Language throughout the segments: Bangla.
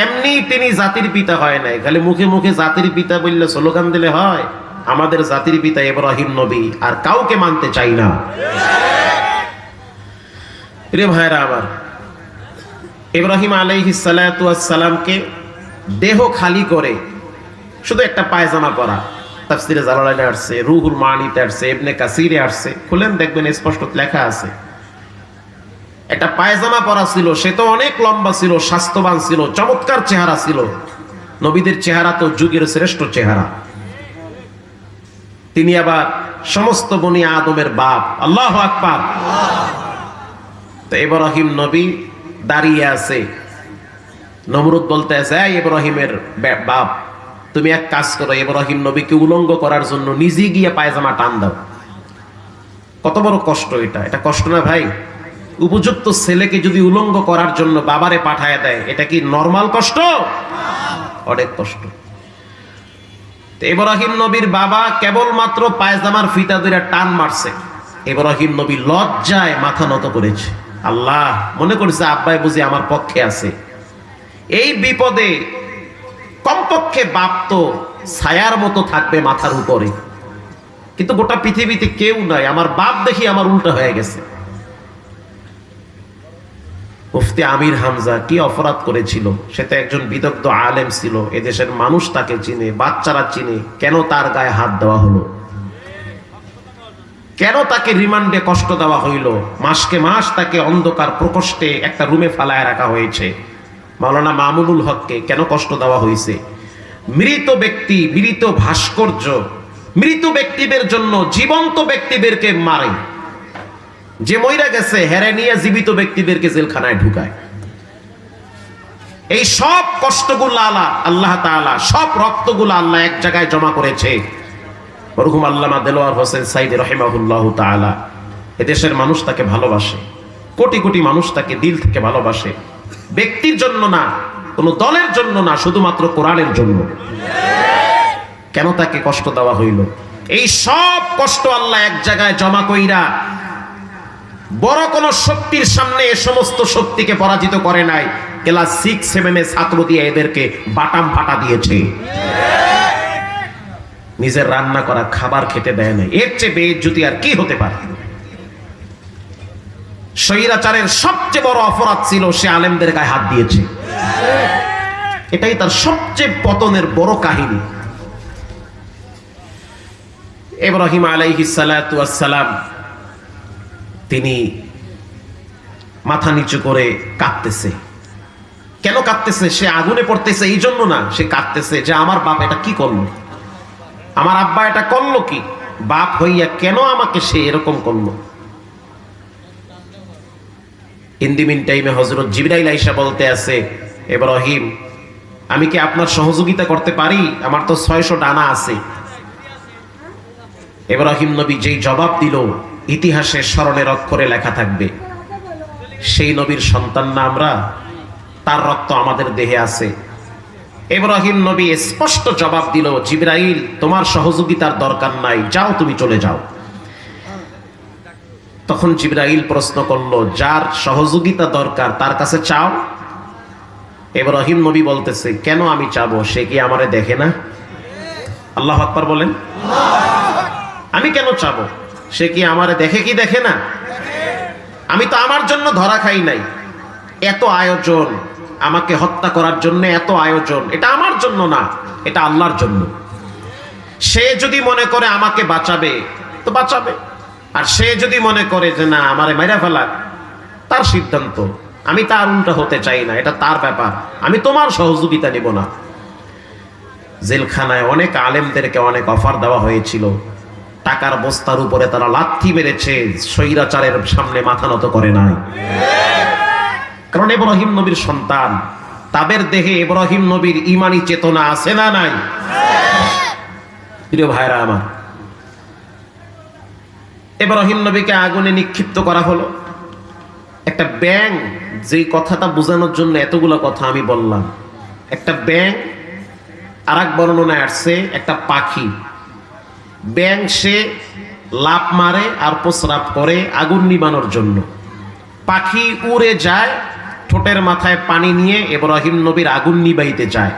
এমনি তিনি জাতির পিতা হয় নাই, খালি মুখে মুখে জাতির পিতা বললে স্লোগান দিলে হয়? আমাদের জাতির পিতা ইব্রাহিম নবী, আর কাউকে মানতে চাই না। রে ভাইরা আমার, ইব্রাহিম আলাইহিস সালাতু ওয়াস সালামকে দেহ খালি করে শুধু একটা পায়জামা পরা, তাফসিরে জালালাইনে আসছে, রুহুল মানিতে আসছে, ইবনে কাসিরে আসছে, খুলেন দেখবেন স্পষ্ট লেখা আছে। একটা পায়জামা পরা ছিল, সে তো অনেক লম্বা ছিল, স্বাস্থ্যবান ছিল, চমৎকার চেহারা ছিল। নবীদের চেহারা তো যুগের শ্রেষ্ঠ চেহারা। তিনি আবার সমস্ত বনি আদমের বাপ। আল্লাহু আকবার। তো ইব্রাহিম নবী দাঁড়িয়ে আছে, নমরুদ বলতে আছে, এই ইব্রাহিমের বাপ, তুমি এক কাজ করো, ইব্রাহিম নবীকে উলঙ্গ করার জন্য নিজে গিয়ে পায়জামা টান দাও। কত বড় কষ্ট এটা! এটা কষ্ট না ভাই? উপযুক্ত ছেলেকে যদি উলঙ্গ করার জন্য বাবারে পাঠায় দেয়, এটা কি নরমাল কষ্ট? অনেক কষ্ট। ইব্রাহিম নবীর বাবা কেবলমাত্র পায়জামার ফিতা ধরে টান মারছে, ইব্রাহিম নবী লজ্জায় মাথা নত করেছে। আল্লাহ মনে করেছে আব্বাই বুঝি আমার পক্ষে আছে। এই বিপদে কমপক্ষে বাপ তো ছায়ার মতো থাকবে মাথার উপরে, কিন্তু গোটা পৃথিবীতে কেউ নাই। আমার বাপ দেখি আমার উল্টা হয়ে গেছে। মুফতি আমির হামজা কি অপরাধ করেছিল? সে তো একজন বিদগ্ধ আলেম ছিল, এদেশের মানুষ তাকে চিনে, বাচ্চারা চিনে। কেন তার গায়ে হাত দেওয়া হলো? কেন তাকে রিমান্ডে কষ্ট দেওয়া হইল? মাসকে মাস তাকে অন্ধকার প্রকোষ্ঠে একটা রুমে ফালায় রাখা হয়েছে। মাওলানা মামুনুল হককে কেন কষ্ট দেওয়া হয়েছে? মৃত ব্যক্তি, মৃত ভাস্কর্য, মৃত ব্যক্তিদের জন্য জীবন্ত ব্যক্তিদেরকে মারে। যে মইরা গেছে হেরে নিয়ে জীবিত ব্যক্তিদেরকে জেলখানায় ঢুকায়। এই সব কষ্টগুলো আল্লাহ তাআলা, সব রক্তগুলো আল্লাহ এক জায়গায় জমা করেছে। মরহুম আল্লামা দেলোয়ার হোসেন সাইদি রাহিমাহুল্লাহু তাআলা, এদেশের মানুষ তাকে ভালোবাসে, কোটি কোটি মানুষ তাকে দিল থেকে ভালোবাসে। ব্যক্তির জন্য না, কোনো দলের জন্য না, শুধুমাত্র কোরআনের জন্য। কেন তাকে কষ্ট দেওয়া হইল? এই সব কষ্ট আল্লাহ এক জায়গায় জমা কইরা বড় কোন শক্তির সামনে এ সমস্ত শক্তিকে পরাজিত করে নাই। ক্লাস 6-7 ছাত্র দিয়ে এদেরকে বাটাম ফাটা দিয়েছে। নিজের রান্না করা খাবার খেতে দেয় নাই। এর চেয়ে বেইজ্জতি আর কি হতে পারে? স্বৈরাচারের সবচেয়ে বড় অপরাধ ছিল সে আলেমদের গায়ে হাত দিয়েছে। এটাই তার সবচেয়ে পতনের বড় কাহিনী। ইব্রাহিম আলাইহিস সালাতু ওয়াস সালাম তিনি মাথা নিচু করে কাঁদতেছে। কেন কাঁদতেছে? সে আগুনে পড়তেছে এই জন্য না, সে কাঁদতেছে যে আমার বাপ এটা কি করলো, আমার আব্বা এটা করলো কি, বাপ হইয়া কেন আমাকে সে এরকম করলো। ইন দি মিন টাইমে হযরত জিবরাইল আইসা বলতে আছে, ইব্রাহিম আমি কি আপনার সহযোগিতা করতে পারি? আমার তো 600 ডানা আছে। ইব্রাহিম নবী যেই জবাব দিল ইতিহাসে স্মরণের অক্ষরে লেখা থাকবে। সেই নবীর সন্তান না আমরা? তার রক্ত আমাদের দেহে আছে। ইব্রাহিম নবী স্পষ্ট জবাব দিল, জিবরাইল তোমার সহযোগিতার দরকার নাই, যাও তুমি চলে যাও। তখন জিবরাইল প্রশ্ন করলো, যার সহযোগিতা দরকার তার কাছে চাও। ইব্রাহিম নবী বলতেছে, কেন আমি চাবো? সে কি আমারে দেখে না? আল্লাহু আকবার বলেন। আমি কেন চাবো? সে কি আমারে দেখে কি দেখে না? আমি তো আমার জন্য ধরা খাই নাই। এত আয়োজন আমাকে হত্যা করার জন্য, এত আয়োজন, এটা আমার জন্য না, এটা আল্লাহর জন্য। সে যদি মনে করে আমাকে বাঁচাবে তো বাঁচাবে, আর সে যদি মনে করে যে না আমারে মাইরা ফেলা, তার সিদ্ধান্ত। আমি তার উল্টা হতে চাই না, এটা তার ব্যাপার। আমি তোমার সহযোগিতা নিব না। জেলখানায় অনেক আলেমদেরকে অনেক অফার দেওয়া হয়েছিল, টাকার বস্তার উপরে তারা লাথি মেরেছে, স্বৈরাচারের সামনে মাথা নত করে নাই। কারণ ইব্রাহিম নবীর সন্তান, তাদের দেহে ইব্রাহিম নবীর ঈমানি চেতনা আছে না নাই? প্রিয় ভাইরা আমার, ইব্রাহিম নবীকে আগুনে নিক্ষিপ্ত করা হলো। একটা ব্যাঙ, যেই কথাটা বোঝানোর জন্য এতগুলো কথা আমি বললাম, একটা ব্যাঙ, আরেক বর্ণনায় আসছে একটা পাখি। ব্যাঙ সে লাফ মারে আর প্রস্রাব করে আগুন নিবানোর জন্য। পাখি উড়ে যায় ঠোঁটের মাথায় পানি নিয়ে ইব্রাহিম নবীর আগুন নিবাইতে চায়।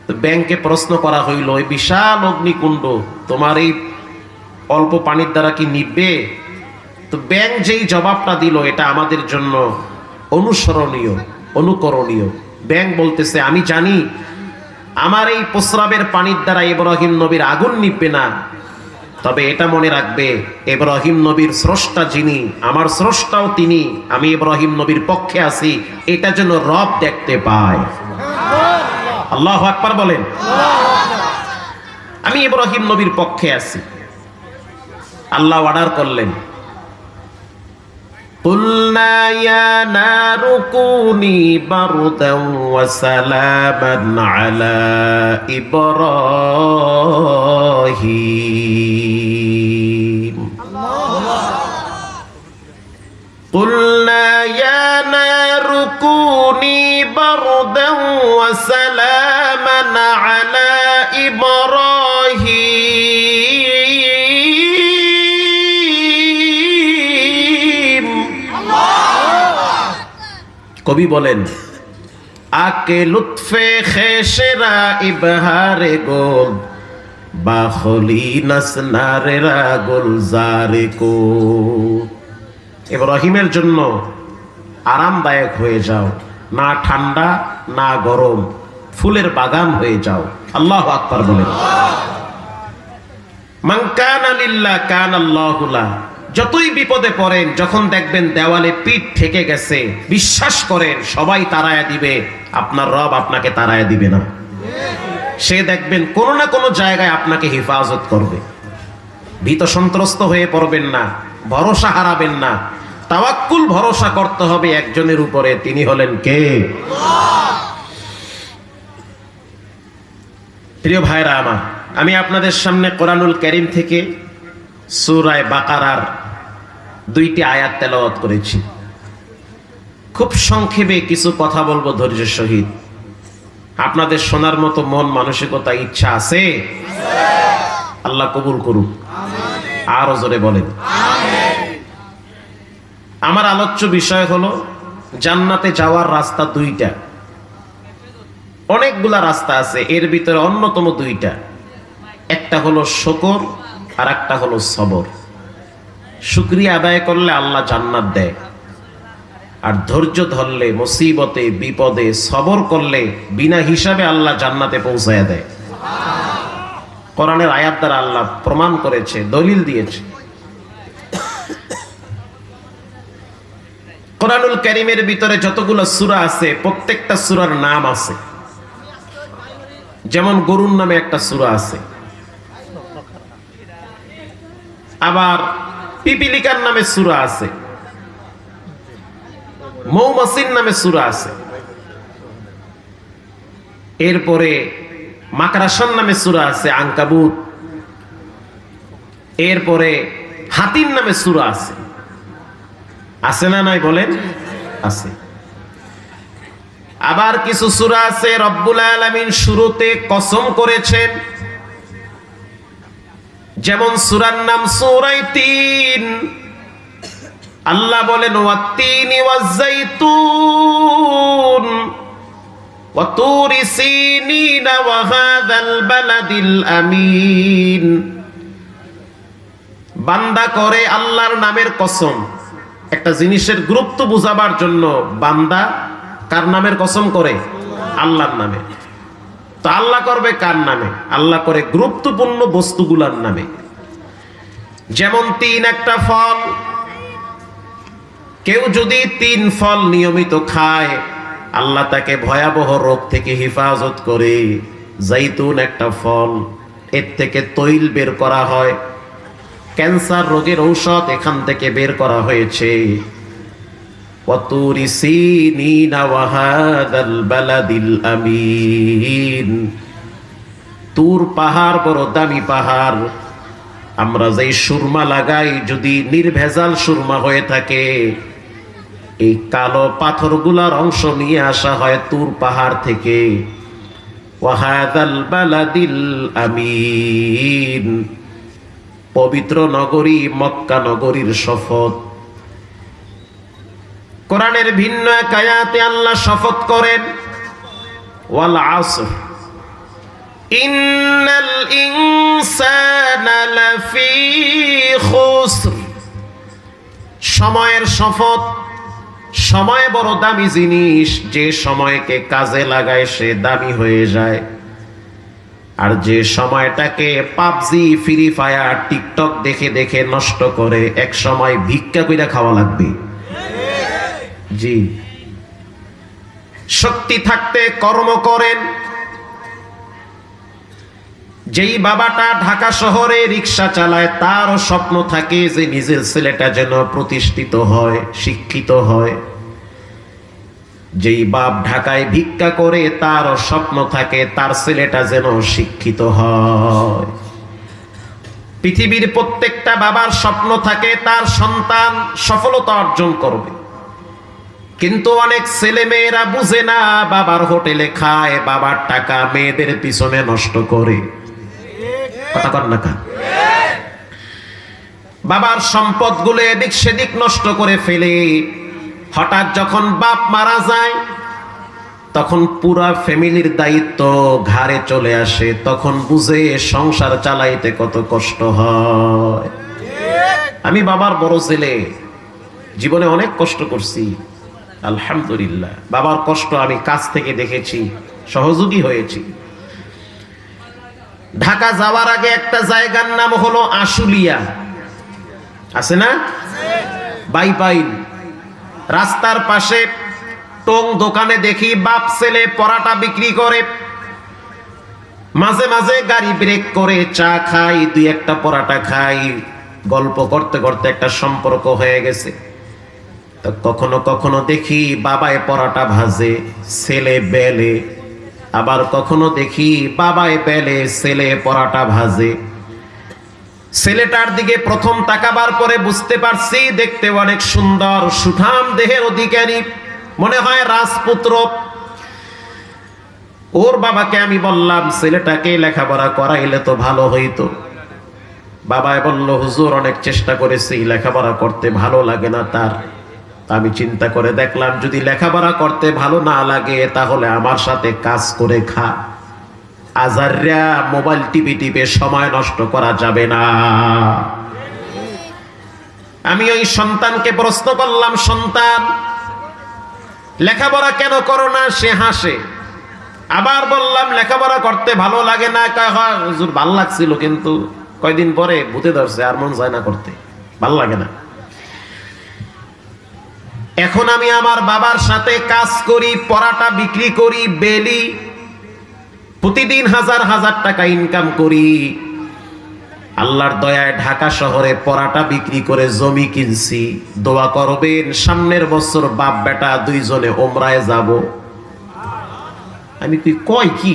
তো ব্যাংকে প্রশ্ন করা হইল, ওই বিশাল অগ্নিকুণ্ড তোমার এই অল্প পানির দ্বারা কি নিববে? তো ব্যাংক যেই জবাবটা দিল এটা আমাদের জন্য অনুসরণীয়, অনুকরণীয়। ব্যাংক বলতেছে, আমি জানি আমার এই প্রস্রাবের পানির দ্বারা ইব্রাহিম নবীর আগুন নিববে না, তবে এটা মনে রাখবে ইব্রাহিম নবীর স্রষ্টা যিনি, আমার স্রষ্টাও তিনি, আমি ইব্রাহিম নবীর পক্ষে আছি, এটা যেন রব দেখতে পায়। আল্লাহু আকবার বলেন। আমি ইব্রাহিম নবীর পক্ষে আছি। আল্লাহ অর্ডার করলেন, কুলনা ইয়া নারু কুনি বারদান ওয়া সালামান আলা ইব্রাহিম। কুলনা ইয়া নারু কুনি বারদান ওয়া সালামান আলা ইব্রাহিম। কবি বলেন, আকে লুৎফে খেশেরা ইবহারে গোল বাখলি নাসনারেরা গুলজারে কো। ইব্রাহিমের জন্য আরামদায়ক হয়ে যাও, না ঠান্ডা না গরম, ফুলের বাগান হয়ে যাও। আল্লাহু আকবার বলেন। মান কানা লিল্লাহ কানাল্লাহু লাহ। যতই বিপদে পড়েন, যখন দেখবেন দেওয়ালে পিঠ ঠেকে গেছে, বিশ্বাস করেন সবাই তাড়ায়া দিবে, আপনার রব আপনাকে তাড়ায়া দিবে না। সে দেখবেন কোনো না কোনো জায়গায় আপনাকে হেফাজত করবে। ভীত সন্ত্রস্ত হয়ে পড়বেন না, ভরসা হারাবেন না। তাওয়াক্কুল, ভরসা করতে হবে একজনের উপরে, তিনি হলেন কে? প্রিয় ভাইরা আমার, আমি আপনাদের সামনে কোরআনুল কারীম থেকে সূরা বাকারার 2টি আয়াত তেলাওয়াত করেছি। খুব সংক্ষেপে কিছু কথা বলবো ধৈর্যের সহিত। আপনাদের শোনার মতো মন মানসিকতা ইচ্ছা আছে? আল্লাহ কবুল করুক। আরো জোরে বলেন। আমার আলোচ্য বিষয় হলো জান্নাতে যাওয়ার রাস্তা 2টা। অনেকগুলা রাস্তা আছে, এর ভিতরে অন্যতম 2টা। একটা হলো শুকর আর একটা হলো সবর। শুকরিয়া আদায় করলে আল্লাহ জান্নাত দেয়, আর ধৈর্য ধরলে মুসিবতে বিপদে সবর করলে বিনা হিসাবে আল্লাহ জান্নাতে পৌঁছায় দেয়। কোরআনের আয়াত দ্বারা আল্লাহ প্রমাণ করেছে, দলিল দিয়েছে। কোরআনুল কারীমের ভিতরে যতগুলো সূরা আছে, প্রত্যেকটা সূরার নাম আছে। যেমন গরুর নামে একটা সূরা আছে, আবার পিপিলিকার নামে সূরা আছে, মৌমাছির নামে সূরা আছে, এরপরে মাকড়াসার নামে সূরা আছে, আনকাবুত। এরপরে হাতির নামে সূরা আছে। আছে না নাই বলেন? আছে। আবার কিছু সূরা আছে রব্বুল আলামিন শুরুতে কসম করেছেন, যেমন সূরার নাম সূরা তিন। আল্লাহ বলেন, ওয়াত-তিনি ওয়াজ-যাইতুন ওয়া তুরি সিনিন ওয়া হাযাল বালাদিল আমিন। বান্দা করে আল্লাহর নামের কসম। একটা জিনিসের গুরুত্ব বুঝাবার জন্য বান্দা কার নামের কসম করে? আল্লাহর নামে। তো আল্লাহ করবে কার নামে? আল্লাহ করে গুরুত্বপূর্ণ বস্তুগুলোর নামে। যেমন 3 একটা ফল, কেউ যদি 3 ফল নিয়মিত খায়, আল্লাহ তাকে ভয়াবহ রোগ থেকে হেফাজত করে। জাইতুন একটা ফল, এর থেকে তৈল বের করা হয়, ক্যান্সার রোগের ঔষধ এখান থেকে বের করা হয়েছে। ওয়াতুরি সিনিনা ওয়া হাযাল বালাদিল আমিন। তুর পাহাড় বড় দামি পাহাড়। আমরা যেই সুরমা লাগাই, যদি নির্ভেজাল সুরমা হয়ে থাকে, এই কালো পাথরগুলার অংশ নিয়ে আসা হয় তুর পাহাড় থেকে। ওয়া হাযাল বালাদিল আমিন। পবিত্র নগরী মক্কা নগরীর শপথ। কোরআনের ভিন্ন এক আয়াতে আল্লাহ শপথ করেন, ওয়াল আসর ইন্নাল ইনসানা লাফি খুসর। সময়ের শপথ। সময় বড় দামি জিনিস, যে সময়কে কাজে লাগায় সে দামি হয়ে যায়, আর যে সময়টাকে পাবজি, ফ্রি ফায়ার, টিকটক দেখে দেখে নষ্ট করে, এক সময় ভিক্ষা কইরা খাওয়া লাগবে। জি, শক্তি থাকতে কর্ম করেন। যেই বাবাটা ঢাকা শহরে রিক্সা চালায়, তারও স্বপ্ন থাকে যে নিজের ছেলেটা যেন প্রতিষ্ঠিত হয়, শিক্ষিত হয়। যেই বাপ ঢাকায় ভিক্ষা করে, তারও স্বপ্ন থাকে তার ছেলেটা যেন শিক্ষিত হয়। পৃথিবীর প্রত্যেকটা বাবার স্বপ্ন থাকে তার সন্তান সফলতা অর্জন করবে, কিন্তু অনেক ছেলে মেয়েরা বুঝে না, বাবার হোটেলে খায়, বাবার টাকা মেয়েদের পিছনে নষ্ট করে। কথা কর না কা? বাবার সম্পদগুলো এদিক সেদিক নষ্ট করে ফেলে। হঠাৎ যখন বাপ মারা যায়, তখন পুরা ফ্যামিলির দায়িত্ব ঘাড়ে চলে আসে, তখন বুঝে সংসার চালাইতে কত কষ্ট হয়। আমি বাবার বড় ছেলে, জীবনে অনেক কষ্ট করছি, আলহামদুলিল্লাহ। বাবার কষ্ট আমি কাছ থেকে দেখেছি, সহযোগী হয়েছি। ঢাকা যাওয়ার আগে একটা জায়গার নাম হলো আশুলিয়া, আছে না? বাইপাইন। রাস্তার পাশে টং দোকানে দেখি বাপ ছেলে পরাটা বিক্রি করে। মাঝে মাঝে গাড়ি ব্রেক করে চা খাই, দুই একটা পরাটা খাই। গল্প করতে করতে একটা সম্পর্ক হয়ে গেছে। তো কখনো কখনো দেখি বাবায় পরাটা ভাজে, ছেলে বেলে। আবার কখনো দেখি বাবায় বেলে, ছেলে পরাটা ভাজে। ছেলেটার দিকে প্রথম তাকাবার পরে বুঝতে পারছি দেখতে অনেক সুন্দর, সুঠাম দেহের অধিকারী, মনে হয় রাজপুত্র। ওর বাবাকে আমি বললাম, ছেলেটাকে লেখাপড়া করাইলে তো ভালো হইতো। বাবাই বলল, হুজুর অনেক চেষ্টা করেছি, লেখাপড়া করতে ভালো লাগে না তার। আমি চিন্তা করে দেখলাম, যদি লেখাপড়া করতে ভালো না লাগে তাহলে আমার সাথে কাজ করে খা। আজাররা মোবাইল টিপে টিপে সময় নষ্ট করা যাবে না। আমি ওই সন্তানকে প্রশ্ন করলাম, সন্তান লেখাপড়া কেন করো না? সে হাসে। আবার বললাম, লেখাপড়া করতে ভালো লাগে না? কয় হুজুর ভাল লাগছিল, কিন্তু কয়দিন পরে ভূতে ধরছে, আর মন চায় না করতে, ভাল লাগে না। এখন আমি আমার বাবার সাথে কাজ করি, পরাটা বিক্রি করি, বেলি, প্রতিদিন হাজার হাজার টাকা ইনকাম করি। আল্লাহর দয়ায় ঢাকা শহরে পরাটা বিক্রি করে জমি কিনছি। দোয়া করবেন, সামনের বছর বাপ বেটা দুইজনে ওমরায় যাব। আমি কই কি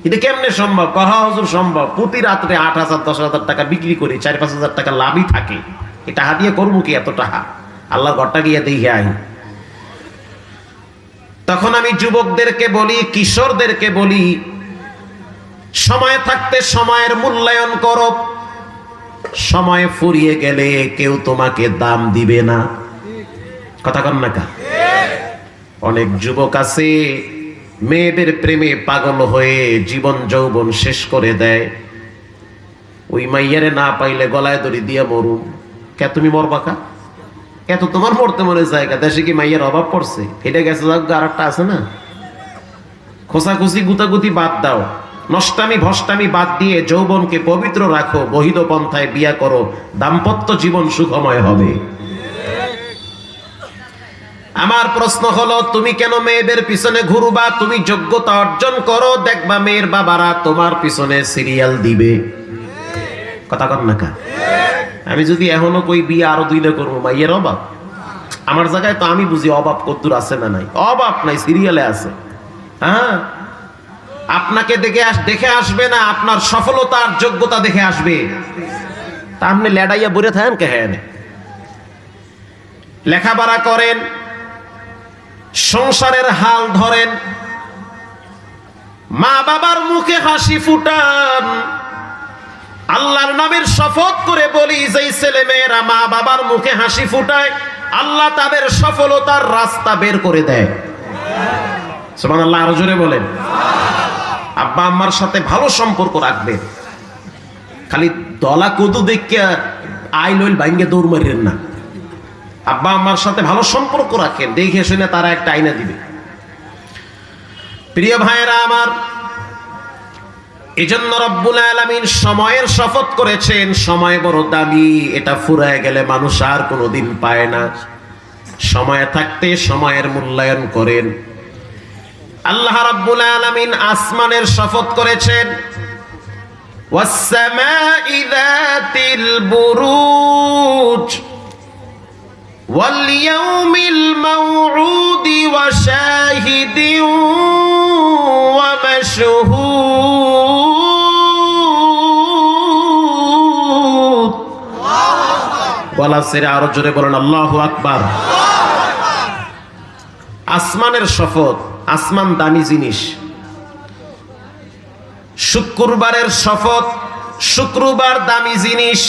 এটা কেমনে সম্ভব? কহা হুজুর সম্ভব। প্রতি রাত্রে 8,000 10,000 টাকা বিক্রি করি, 4-5 হাজার টাকা লাভই থাকে। এটা হাতিয়ে করবো কি এত টাকা? আল্লাহর ঘরটা গিয়ে দেখে আই। তখন আমি যুবকদেরকে বলি, কিশোরদেরকে বলি, সময় থাকতে সময়ের মূল্যায়ন করো। সময় ফুরিয়ে গেলে কেউ তোমাকে দাম দিবে না। কথা কন না কা? অনেক যুবক আছে মেয়েদের প্রেমে পাগল হয়ে জীবন যৌবন শেষ করে দেয়। ওই মাইয়ারে না পাইলে গলায় দড়ি দিয়ে মরুম। কে তুমি মরবা কা? এত তোমার মরতে মনে জায়গা, দেশে কি মাইয়ের অভাব পড়ছে? এটা গেছে, আর একটা আছে না। খোসাখুসি গুতাগুতি বাদ দাও, নষ্টামি ভষ্টামি বাদ দিয়ে যৌবনকে পবিত্র রাখো, বহিদ পন্থায় বিয়া করো, দাম্পত্য জীবন সুখময় হবে। আমার প্রশ্ন হলো, তুমি কেন মেয়েদের পিছনে ঘুরবা? তুমি যোগ্যতা অর্জন করো, দেখবা মেয়ের বাবারা তোমার পিছনে সিরিয়াল দিবে। কথা কন না কা? আমি যদি এখনো কই বিয়ে আরো 2টা করবো, মাইয়ের অভাব। আমার জায়গায় তো আমি বুঝি অভাব কদ্দুর আছে না নাই? অভাব নাই, সিরিয়ালে আছে। হ্যাঁ, আপনাকে দেখে আসবে না, আপনার সফলতার যোগ্যতা দেখে আসবে। তা আপনি লেডাইয়া বলে থাকেন কে? হ্যাঁ, লেখাপড়া করেন, সংসারের হাল ধরেন, মা বাবার মুখে হাসি ফুটান। আল্লাহর নামের শপথ করে বলি, যেই ছেলে মেয়েরা মা বাবার মুখে হাসি ফুটায়, আল্লাহ তাদের সফলতার রাস্তা বের করে দেয়। সুবহানাল্লাহ, আরো জোরে বলেন। আব্বা আম্মার সাথে ভালো সম্পর্ক রাখবেন। খালি দলা কদু দেখে আইল ওইল ভাঙ্গে দৌড় মারিয়েন না। আব্বা আম্মার সাথে ভালো সম্পর্ক রাখেন, দেখে শুনে তারা একটা আইনা দিবে। প্রিয় ভাইয়েরা আমার, এজন্য রব্বুল আলামিন সময়ের শপথ করেছেন। সময় বড় দামি, এটা ফুরায় গেলে মানুষ আর কোনোদিন পায় না। সময় থাকতে সময়ের মূল্যায়ন করেন। আল্লাহ রাব্বুল আলামিন আসমানের শপথ করেছেন, ওয়াস-সামাই যাতিল বুরুজ ওয়াল ইয়াউমিল মাউউদি ওয়া শাহিদিন ওয়া মাশহুদ। গলা ছেড়ে আরো জোরে বলেন আল্লাহু আকবার। আসমানের শপথ, আসমান দামি জিনিস। শুক্রবারের শপথ, শুক্রবার দামি জিনিস।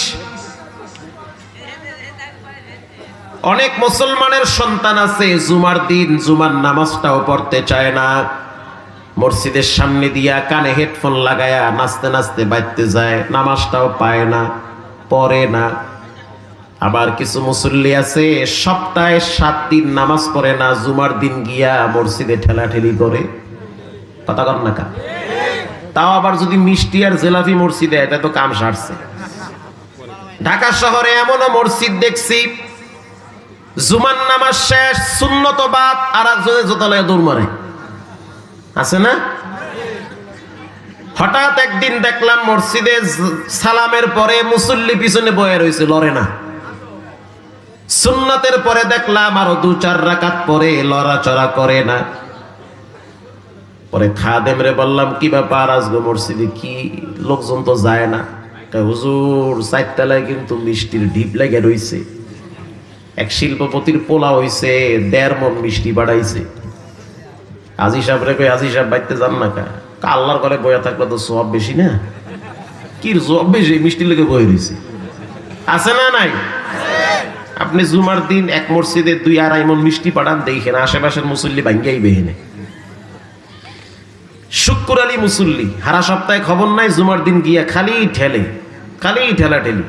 অনেক মুসলমানের সন্তান আছে জুমার দিন জুমার নামাজটাও পড়তে চায় না, মসজিদের সামনে দিয়া কানে হেডফোন লাগায়া নাচতে নাচতে বাইতে যায়, নামাজটাও পায় না, পড়ে না। আবার কিছু মুসল্লি আছে সপ্তাহে 7 দিন নামাজ পড়ে না, জুমার দিন গিয়া মসজিদে ঠেলাঠেলি করে। কথা কর না কা? তাও আবার যদি মিষ্টি আর জেলাপি মসজিদে, এটা তো কাম সারছে। ঢাকা শহরে এমনও মসজিদ দেখছি জুমার নামাজ শেষ, সুন্নত বাদ, আর একজনে জোতালয়ে দৌড় মারে, আছে না? হঠাৎ একদিন দেখলাম মসজিদে সালামের পরে মুসল্লি পিছনে বয়ে রয়েছে, লড়ে না। সুন্নতের পরে দেখলাম আরো 2-4 রাকাত পরে লড়াচড়া করে না। পরে খাদেম রে বললাম, কি ব্যাপার আজকে মসজিদে কি লোকজন তো যায় না? হুজুর 4 তলায় কিন্তু মিষ্টির ঢিপ লেগে রইছে, এক শিল্পপতির পোলা হইছে, 1.5 মণ মিষ্টি বাড়াইছে। আজি সাহেব রে কই, আজি সাহেব বাইতে যান না কা? আল্লাহর ঘরে বইয়া থাকলে তো সব বেশি না, কি সব বেশি, মিষ্টি লেগে বই রইছে, আছে না নাই? আপনি জুমার দিন এক মসজিদে 2-2.5 মণ মিষ্টি পাঠান, দেখেন আশেপাশের মুসল্লি ভাঙ্গাই বেহেনে। শুক্র আলী মুসল্লি, হারা সপ্তাহে খবর নাই, জুমার দিন গিয়া খালি ঠেলাঠেলি।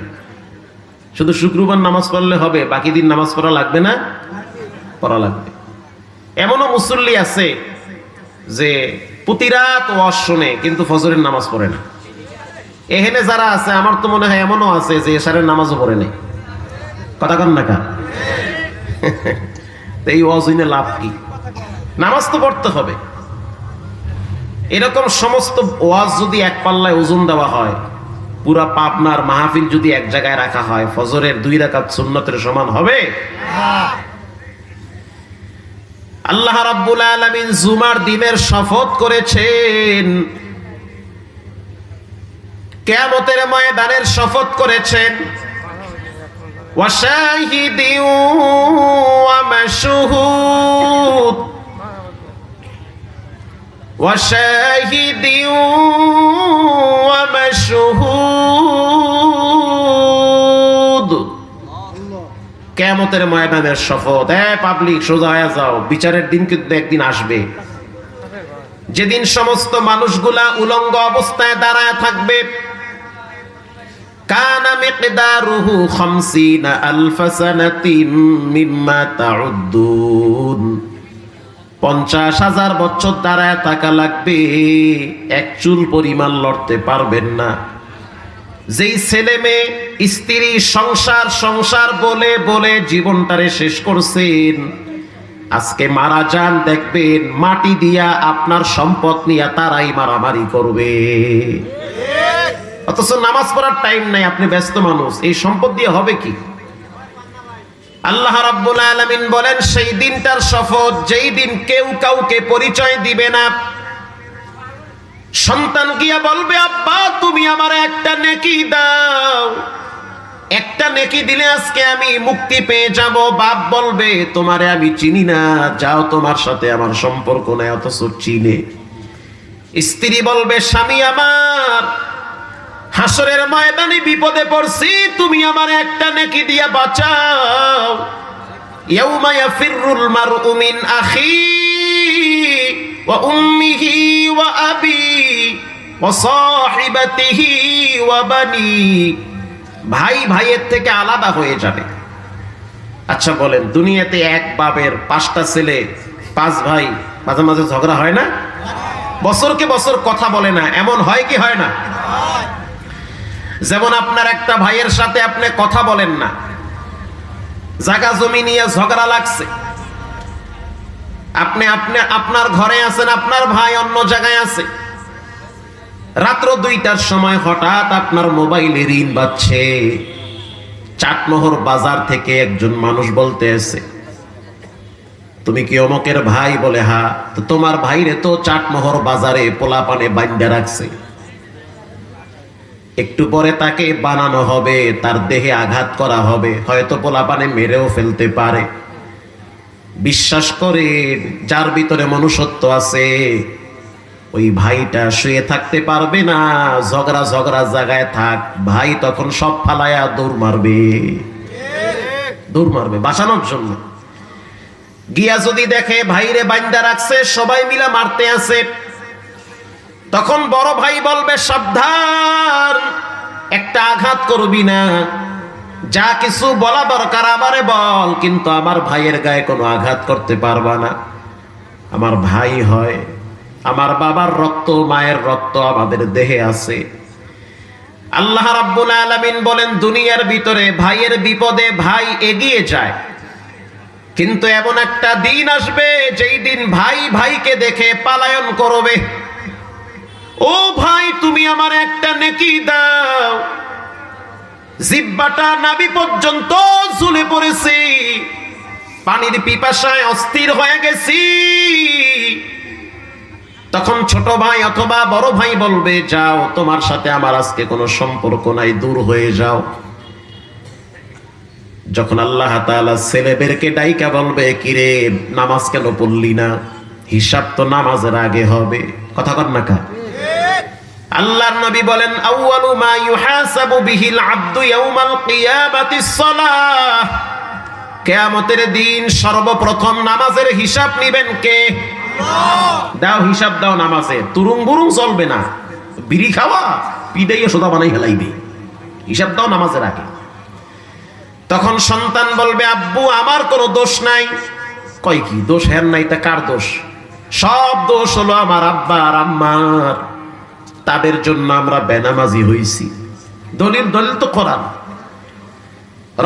শুধু শুক্রবার নামাজ পড়লে হবে, বাকি দিন নামাজ পড়া লাগবে না? পড়া লাগবে। এমনও মুসল্লি আছে যে প্রতি রাত ওয়াজ শুনে কিন্তু ফজরের নামাজ পড়ে না। এখানে যারা আছে, আমার তো মনে হয় এমনও আছে যে এশারের নামাজও পড়ে নাই। কথা কন না কা? এই ওয়াজ হইলে লাভ কি? নামাজ তো পড়তে হবে। এরকম সমস্ত ওয়াজ যদি এক পাল্লায় ওজন দেওয়া হয়, পুরা পাবনার মাহফিল যদি এক জায়গায় রাখা হয়, ফজরের 2 রাকাত সুন্নতের সমান হবে? আল্লাহ রাব্বুল আলামিন জুমার দিনের শপথ করেছেন, কিয়ামতের ময়দানের শপথ করেছেন, ওয়া শাহিদিন ওয়া মাশহুদ ওয়া শাহিদিন ওয়া মাশহুদ। কিয়ামতের ময়দানের শপথ। পাবলিক সোজা হয়ে যাও, বিচারের দিন কিন্তু একদিন আসবে, যেদিন সমস্ত মানুষগুলা উলঙ্গ অবস্থায় দাঁড়ায় থাকবে। কানা মিকদারুহু 50,000 সানাতিন মিম্মা তাউদ্দুন। 50,000 বছর দাঁড়ায় থাকা লাগবে, এক চুল পরিমাণ লড়তে পারবেন না। যেই ছেলে মেয়ে স্ত্রী সংসার বলে বলে জীবনটারে শেষ করছেন, আজকে মারা যান, দেখবেন মাটি দিয়া আপনার সম্পদ নিয়ে তারাই মারামারি করবে। অথচ নামাজ পড়ার টাইম নাই, আপনি ব্যস্ত মানুষ, এই সম্পদ দিয়ে হবে কি? আল্লাহ রাব্বুল আলামিন বলেন, সেই দিনটার শপথ যেই দিন কেউ কাউকে পরিচয় দিবে না। সন্তান গিয়া বলবে, আব্বা তুমি আমার একটা নেকি দাও, একটা নেকি দিলে আজকে আমি মুক্তি পেয়ে যাব। বাপ বলবে, তোমারে আমি চিনি না, যাও তোমার সাথে আমার সম্পর্ক নাই, অথচ চিনে। স্ত্রী বলবে, স্বামী আমার হাসরের ময়দানে বিপদে পড়ছি, তুমি আমার একটা নেকি দিয়া বাঁচাও। ইয়াউমা ইয়াফিরুল মারউ মিন আখিহি ওয়া উম্মিহি ওয়া আবিহি ওয়া সাহিবাতিহি ওয়া বানি। ভাই ভাইয়ের থেকে আলাদা হয়ে যাবে। আচ্ছা বলেন, দুনিয়াতে এক বাপের 5টা ছেলে 5 ভাই, মাঝে মাঝে ঝগড়া হয় না? বছরকে বছর কথা বলে না, এমন হয় কি হয় না? যেমন আপনার একটা ভাইয়ের সাথে আপনি কথা বলেন না, জায়গা জমি নিয়ে ঝগড়া লাগছে, আপনি আপনার ঘরে আছেন, আপনার ভাই অন্য জায়গায় আছে, রাত্র 2টার সময় হঠাৎ আপনার মোবাইলে রিং বাজছে। চাটমোহর বাজার থেকে একজন মানুষ বলতে আছে, তুমি কি অমকের ভাই? বলে হ্যাঁ। তো তোমার ভাইরে তো চাটমোহর বাজারে পোলাপানে বাঁধা রাখছে, একটু পরে তাকে বানানো হবে, তার দেহে আঘাত করা হবে, হয়তো পোলাপানে মেরেও ফেলতে পারে। বিশ্বাস করে, যার ভিতরে মনুষ্যত্ব আছে ওই ভাইটা শুয়ে থাকতে পারবে না, ঝগড়া জায়গায় থাক, ভাই তখন সব ফালায়া দৌড় মারবে বাঁচানোর জন্য। গিয়া যদি দেখে ভাইরে বান্দা রাখছে, সবাই মিলে মারতে আছে, তখন বড় ভাই বলবে সাবধান, একটা আঘাত করবি না, যা কিছু বলা দরকার আমারে বল, কিন্তু আমার ভাইয়ের গায়ে কোনো আঘাত করতে পারবা না। আমার ভাই হয়, আমার বাবার রক্ত মায়ের রক্ত আমাদের দেহে আছে। আল্লাহ রাব্বুল আলামিন বলেন, দুনিয়ার ভিতরে ভাইয়ের বিপদে ভাই এগিয়ে যায়, কিন্তু এমন একটা দিন আসবে যেই দিন ভাই ভাইকে দেখে পালায়ন করবে। ও ভাই, তুমি আমার একটা নেকি দাও, জিহ্বাটা নাভি পর্যন্ত ঝুলে পড়েছি, পানির পিপাসায় অস্থির হয়ে গেছি। তখন ছোট ভাই অথবা বড় ভাই বলবে, যাও, তোমার সাথে আমার আজকে কোনো সম্পর্ক নাই, দূর হয়ে যাও। যখন আল্লাহ তাআলা ছেলেদেরকে ডাইকা বলবে, কিরে নামাজ কেন পড়লি না? হিসাব তো নামাজের আগে হবে। কথা কর না কা? আল্লাহর নবী বলেন, আউয়ালু মা ইউহাসাবু বিহিল আবদু ইয়াউমাল কিয়ামাতিস সালাহ। কিয়ামতের দিন সর্বপ্রথম নামাজের হিসাব নেবেন কে? আল্লাহ। দাও, হিসাব দাও নামাজে। তুরুং বুরুং চলবে না, বিড়ি খাওয়া পিডাইয়া সোদা বানাই ফেলাইবে। হিসাব দাও নামাজের আগে। তখন সন্তান বলবে, আব্বু আমার কোনো দোষ নাই। কয় কি দোষ? হের নাই, তা কার দোষ? সব দোষ হলো আমার আব্বা আর আম্মার, তাদের জন্য আমরা বেনামাজি হইছি। দলিল তো কোরআন।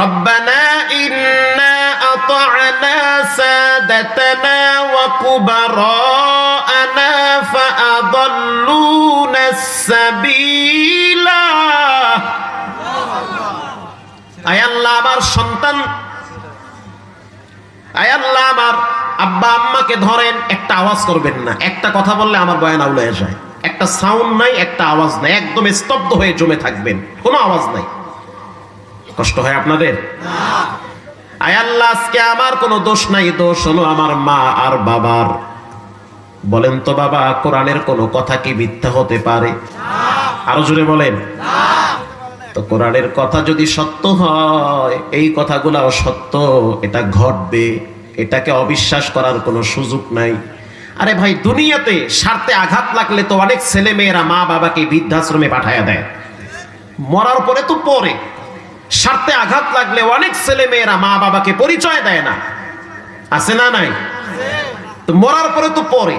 রব্বানা ইন্না আতা'না সাদাতানা ওয়া কুবারা'না ফাআদাল্লুনা সাবিলা। আয় আল্লাহ, আমার সন্তান, আয় আল্লাহ আমার আব্বা আম্মাকে ধরেন, একটা আওয়াজ করবেন না। একটা কথা বললে আমার বয়ান আউলায় যায়। একটা সাউন্ড নাই, একটা আওয়াজ নাই, একদম স্তব্ধ হয়ে জমে থাকবেন, কোনো আওয়াজ নাই। কষ্ট হয় আপনাদের? আয় আল্লাহ, আজকে আমার কোনো দোষ নাই, দোষ হলো আমার মা আর বাবার। বলেন তো বাবা, কোরআনের কোনো কথা কি মিথ্যা হতে পারে? আরো জোরে বলেন। তো কোরআনের কথা যদি সত্য হয়, এই কথাগুলাও সত্য, এটা ঘটবে, এটাকে অবিশ্বাস করার কোনো সুযোগ নাই। আরে ভাই, দুনিয়াতে স্বার্থে আঘাত লাগলে তো অনেক ছেলে মেয়েরা মা বাবাকে বৃদ্ধাশ্রমে পাঠায়া দেয়। মরার পরে তো পরে স্বার্থে আঘাত লাগলে অনেক ছেলে মেয়েরা মা বাবাকে পরিচয় দেয় না, আছে না নাই? তো মরার পরে তো পরে।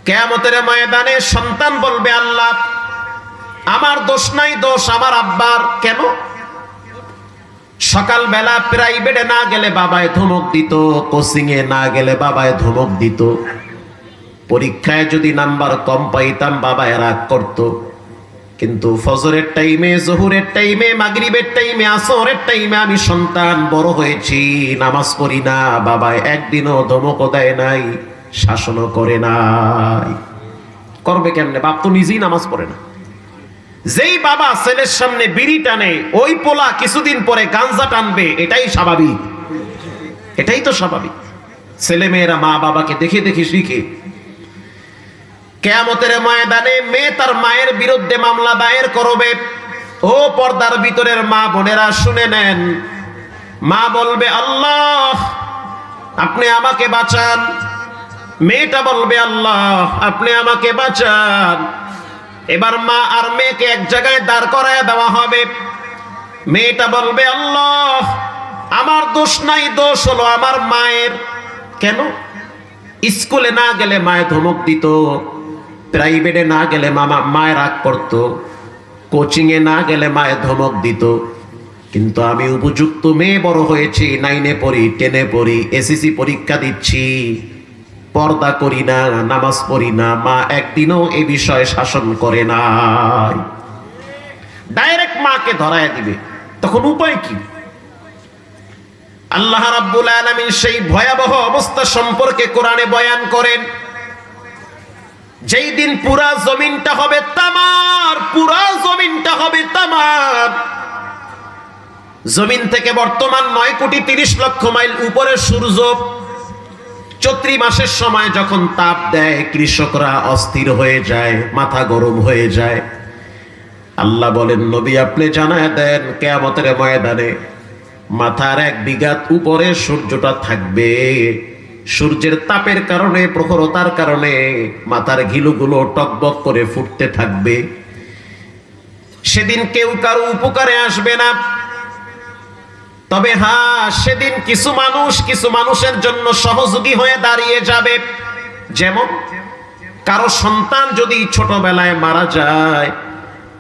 কিয়ামতের ময়দানে সন্তান বলবে, আল্লাহ আমার দোষ নাই, দোষ আমার আব্বার। কেন? সকালবেলা প্রাইভেটে না গেলে বাবায় ধমক দিত, কোচিং এ না গেলে বাবায় ধমক দিত, পরীক্ষায় যদি নাম্বার কম পাইতাম বাবায় রাগ করত, কিন্তু ফজরের টাইমে, জোহরের টাইমে, মাগরিবের টাইমে, আসরের টাইমে আমি সন্তান বড় হয়েছি, নামাজ পড়ি না, বাবায় একদিনও ধমকও দেয় নাই, শাসনও করে নাই। করবে কেমনে? বাপ তো নিজেই নামাজ পড়ে না। যেই বাবা ছেলের সামনে বিড়ি টানে, ওই পোলা কিছুদিন পরে গাঞ্জা টানবে, এটাই স্বাভাবিক, এটাই তো স্বাভাবিক। ছেলে মেয়েরা মা বাবাকে দেখে দেখে শিখে। কিয়ামতের ময়দানে মেয়ে তার মায়ের বিরুদ্ধে মামলা দায়ের করবে। ও পর্দার ভিতরের মা বোনেরা শুনে নেন, মা বলবে আল্লাহ আপনি আমাকে বাঁচান, মেয়েটা বলবে আল্লাহ আপনি আমাকে বাঁচান। এবার মা আর মেয়েকে এক জায়গায় দাঁড় করায় দেওয়া হবে। মেয়েটা বলবে আল্লাহ আমার দোষ নাই, দোষ হলো আমার মায়ের। কেন? স্কুলে না গেলে মায়ে ধমক দিত, প্রাইভেটে না গেলে মায়ের রাগ করতো, কোচিং এ না গেলে মায়ের ধমক দিত। কিন্তু আমি উপযুক্ত মেয়ে বড় হয়েছি, 9-এ পড়ি, 10-এ পড়ি, এসএসসি পরীক্ষা দিচ্ছি, পর্দা করি না, নামাজ পড়ি না, মা একদিনও এ বিষয়ে শাসন করে নাই। ডাইরেক্ট মাকে ধরায় দিবে। তখন উপায় কি? আল্লাহ রাব্বুল আলামিন সেই ভয়াবহ অবস্থা সম্পর্কে কোরআনে বয়ান করেন। যেই দিন পুরা জমিনটা হবে তামার, পুরা জমিনটা হবে তামার। জমিন থেকে বর্তমান 9,30,00,000 মাইল উপরে সূর্য চৈত্র মাসের সময় যখন তাপ দেয়, কৃষকরা অস্থির হয়ে যায়, মাথা গরম হয়ে যায়। আল্লাহ বলেন নবী আপনি জানায় দেন কিয়ামতের ময়দানে মাথার 1 বিঘা উপরে সূর্যটা থাকবে। সূর্যের তাপের কারণে, প্রখরতার কারণে মাথার ঘিলুগুলো টকবক করে ফুটতে থাকবে। সেদিন কেউ কারো উপকারে আসবে না। তবে হ্যাঁ, সেদিন কিছু মানুষের জন্য সহযোগী হয়ে দাঁড়িয়ে যাবে। যেমন কারো সন্তান যদি ছোটবেলায় মারা যায়,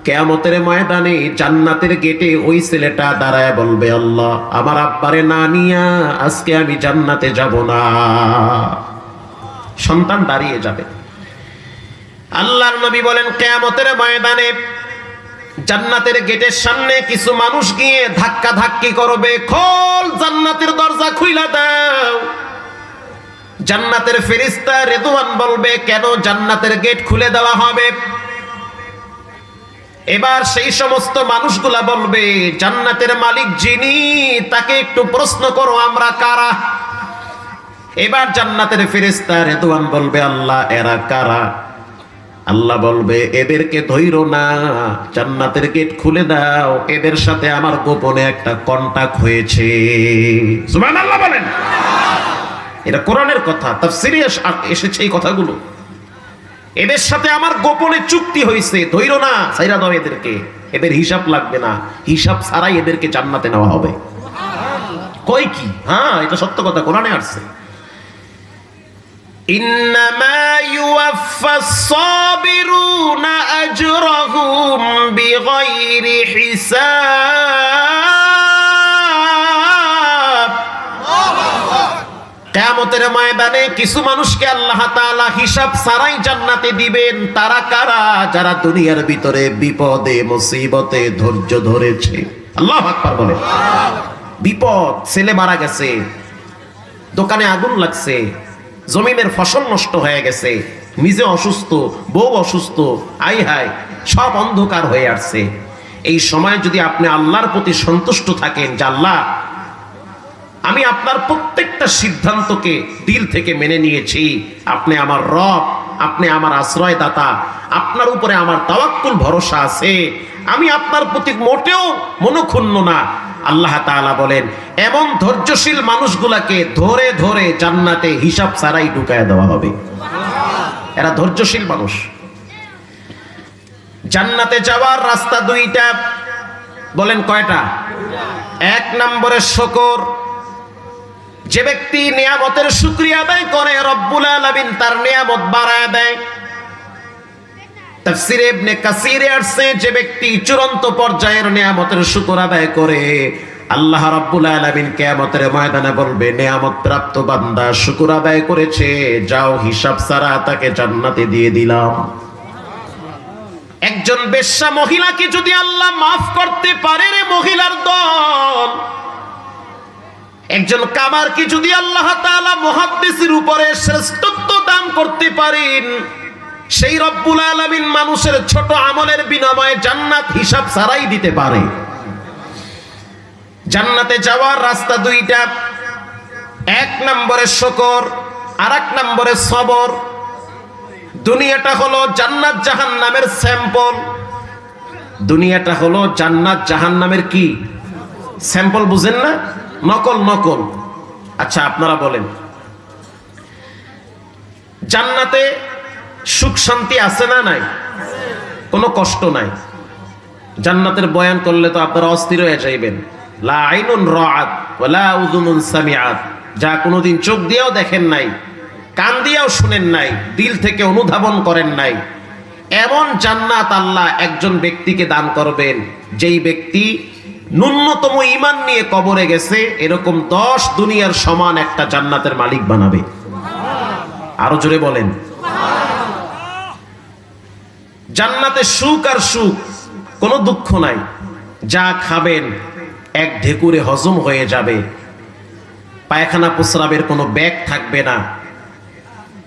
কিয়ামতের ময়দানে জান্নাতের গেটে ওই ছেলেটা দাঁড়ায় বলবে আল্লাহ আমার আব্বারে না নিয়া আজকে আমি জান্নাতে যাব না। সন্তান দাঁড়িয়ে যাবে। আল্লাহর নবী বলেন কিয়ামতের ময়দানে জান্নাতের গেটের সামনে কিছু মানুষ গিয়ে ধাক্কা ধাক্কি করবে, খোল জান্নাতের দরজা খুইলা দাও। জান্নাতের ফেরেশতা রিদওয়ান বলবে কেন জান্নাতের গেট খুলে দেওয়া হবে? এবার সেই সমস্ত মানুষগুলা বলবে জান্নাতের মালিক যিনি তাকে একটু প্রশ্ন করো আমরা কারা। এবার জান্নাতের ফেরেশতা রিদওয়ান বলবে আল্লাহ এরা কারা? আল্লাহ বলবে এদেরকে ধইরো না, জান্নাতের গেট খুলে দাও, এদের সাথে আমার গোপনে একটা কন্টাক্ট হয়েছে। সুবহানাল্লাহ বলেন। এটা কোরআনের কথা, তাফসীরে এসেছে এই কথাগুলো। এদের সাথে আমার গোপনে চুক্তি হয়েছে, ধইরো না, ছাইরা দাও এদেরকে, এদের হিসাব লাগবে না, হিসাব ছাড়াই এদেরকে জান্নাতে নেওয়া হবে। কই কি? হ্যাঁ এটা সত্য কথা, কোরআনে আসছে। ইন্নামা ইউওয়াফাস সাবিরুনা আজরাহুম বিগাইরি হিসাব। কিয়ামতের ময়দানে কিছু মানুষকে আল্লাহ তাআলা হিসাব ছাড়াই জান্নাতে দিবেন। তারা কারা? যারা দুনিয়ার ভিতরে বিপদে মুসিবতে ধৈর্য ধরেছে। আল্লাহু আকবার বলে। বিপদ, ছেলে মারা গেছে, দোকানে আগুন লাগছে, জমিনের ফসল নষ্ট হয়ে গেছে, নিজে অসুস্থ, বউ অসুস্থ, আই হায় সব অন্ধকার হয়ে আসছে। এই সময় যদি আপনি আল্লাহর প্রতি সন্তুষ্ট থাকেন যে আল্লাহ আমি আপনার প্রত্যেকটা সিদ্ধান্তকে দিল থেকে মেনে নিয়েছি, আপনি আমার রব, আপনি আমার আশ্রয়দাতা, আপনার উপরে আমার তাওয়াক্কুল ভরসা আছে, আমি আপনার প্রতি মোটেও মনক্ষুণ্ণ না। আল্লাহ তাআলা বলেন এমন ধৈর্যশীল মানুষগুলাকে ধরে ধরে জান্নাতে হিসাব ছাড়াই ঢুকায় দেওয়া হবে। এরা ধৈর্যশীল মানুষ। জান্নাতে যাওয়ার রাস্তা দুইটা। বলেন কয়টা? 1 নম্বরে শুকর। যে ব্যক্তি নিয়ামতের শুকরিয়া আদায় করে রব্বুল আলামিন তার নিয়ামত বাড়ায় দেয়। তাফসীরে ইবনে কাসিরে আসছে যে ব্যক্তি চূড়ান্ত পর্যায়ের নিয়ামতের শুকর আদায় করে আল্লাহ রাব্বুল আলামিন কিয়ামতের ময়দানে বলবে নিয়ামত প্রাপ্ত বান্দা শুকর আদায় করেছে, যাও হিসাব ছাড়া তাকে জান্নাতে দিয়ে দিলাম। একজন বেশ্যা মহিলাকে যদি আল্লাহ মাফ করতে পারে রে মহিলার দল, একজন কামারকে যদি আল্লাহ তাআলা মুহাদ্দিসের উপরে শ্রেষ্ঠত্ব দান করতে পারেন, সেই রব্বুল আলামিন মানুষের ছোট আমলের বিনিময়ে জান্নাত হিসাব ছাড়াই দিতে পারে। জান্নাতে যাওয়ার রাস্তা দুইটা। 1 নম্বরে শুকর, আর 1 নম্বরে সবর। দুনিয়াটা হলো জান্নাত জাহান্নামের স্যাম্পল। দুনিয়াটা হলো জান্নাত জাহান্নামের কি স্যাম্পল? বুঝেন না? নকল নকল। আচ্ছা আপনারা বলেন, জান্নাতে সুখ শান্তি আছে না নাই? কোনো কষ্ট নাই। জান্নাতের বয়ান করলে তো আপনারা অস্থির হয়ে যাইবেন। লা আইনুন রাআত ওয়া লা উযুনুন সামিআত, যা কোনোদিন চোখ দিয়েও দেখেন নাই, কান দিয়েও শুনেন নাই, দিল থেকে অনুধাবন করেন নাই, এমন জান্নাত আল্লাহ একজন ব্যক্তিকে দান করবেন যেই ব্যক্তি ন্যূনতম ঈমান নিয়ে কবরে গেছে, এরকম 10 দুনিয়ার সমান একটা জান্নাতের মালিক বানাবে। আরো জোরে বলেন। জান্নাতে সুখ আর সুখ, কোনো দুঃখ নাই। যা খাবেন এক ঢেকুরে হজম হয়ে যাবে, পায়খানা প্রস্রাবের কোনো ব্যাগ থাকবে না।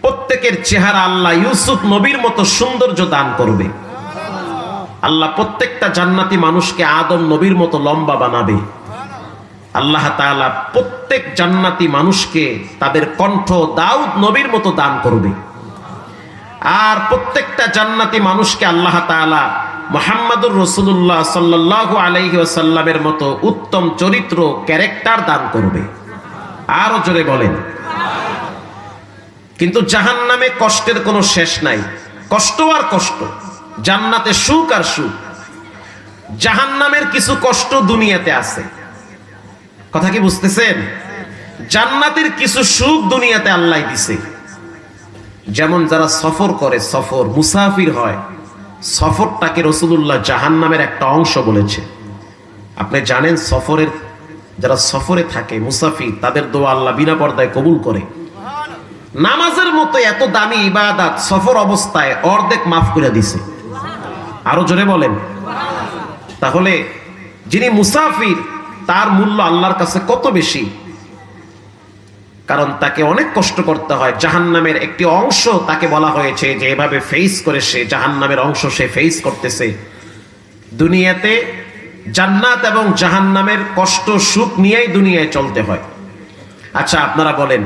প্রত্যেকের চেহারা আল্লাহ ইউসুফ নবীর মতো সৌন্দর্য দান করবে। আল্লাহ প্রত্যেকটা জান্নাতি মানুষকে আদম নবীর মতো লম্বা বানাবে। আল্লাহ তাআলা প্রত্যেক জান্নাতি মানুষকে তাদের কণ্ঠ দাউদ নবীর মতো দান করবে। আর প্রত্যেকটা জান্নাতি মানুষকে আল্লাহ তাআলা মুহাম্মদুর রাসূলুল্লাহ সাল্লাল্লাহু আলাইহি ওয়াসাল্লামের মতো উত্তম চরিত্র, ক্যারেক্টার দান করবে। আরো জোরে বলেন। কিন্তু জাহান্নামে কষ্টের কোনো শেষ নাই, কষ্ট আর কষ্ট। জান্নাতে সুখ আর সুখ। জাহান্নামের কিছু কষ্ট দুনিয়াতে আছে, কথা কি বুঝতেছেন? জান্নাতের কিছু সুখ দুনিয়াতে আল্লাহ দিছে। যেমন যারা সফর করে, সফর মুসাফির হয়, সফরটাকে রাসূলুল্লাহ জাহান্নামের একটা অংশ বলেছে। আপনি জানেন সফরের, যারা সফরে থাকে মুসাফির, তাদের দোয়া আল্লাহ বিনা পর্দায় কবুল করে। নামাজের মতো এত দামি ইবাদত সফর অবস্থায় অর্ধেক মাফ করে দিছে। আরো জোরে বলেন। তাহলে যিনি মুসাফির তার মূল্য আল্লাহর কাছে কত বেশি, কারণ তাকে অনেক কষ্ট করতে হয়। জাহান্নামের একটি অংশ তাকে বলা হয়েছে যে এভাবে ফেস করে সে জাহান্নামের অংশ সে ফেস করতেছে। দুনিয়াতে জান্নাত এবং জাহান্নামের কষ্ট সুখ নিয়েই দুনিয়ায় চলতে হয়। আচ্ছা আপনারা বলেন,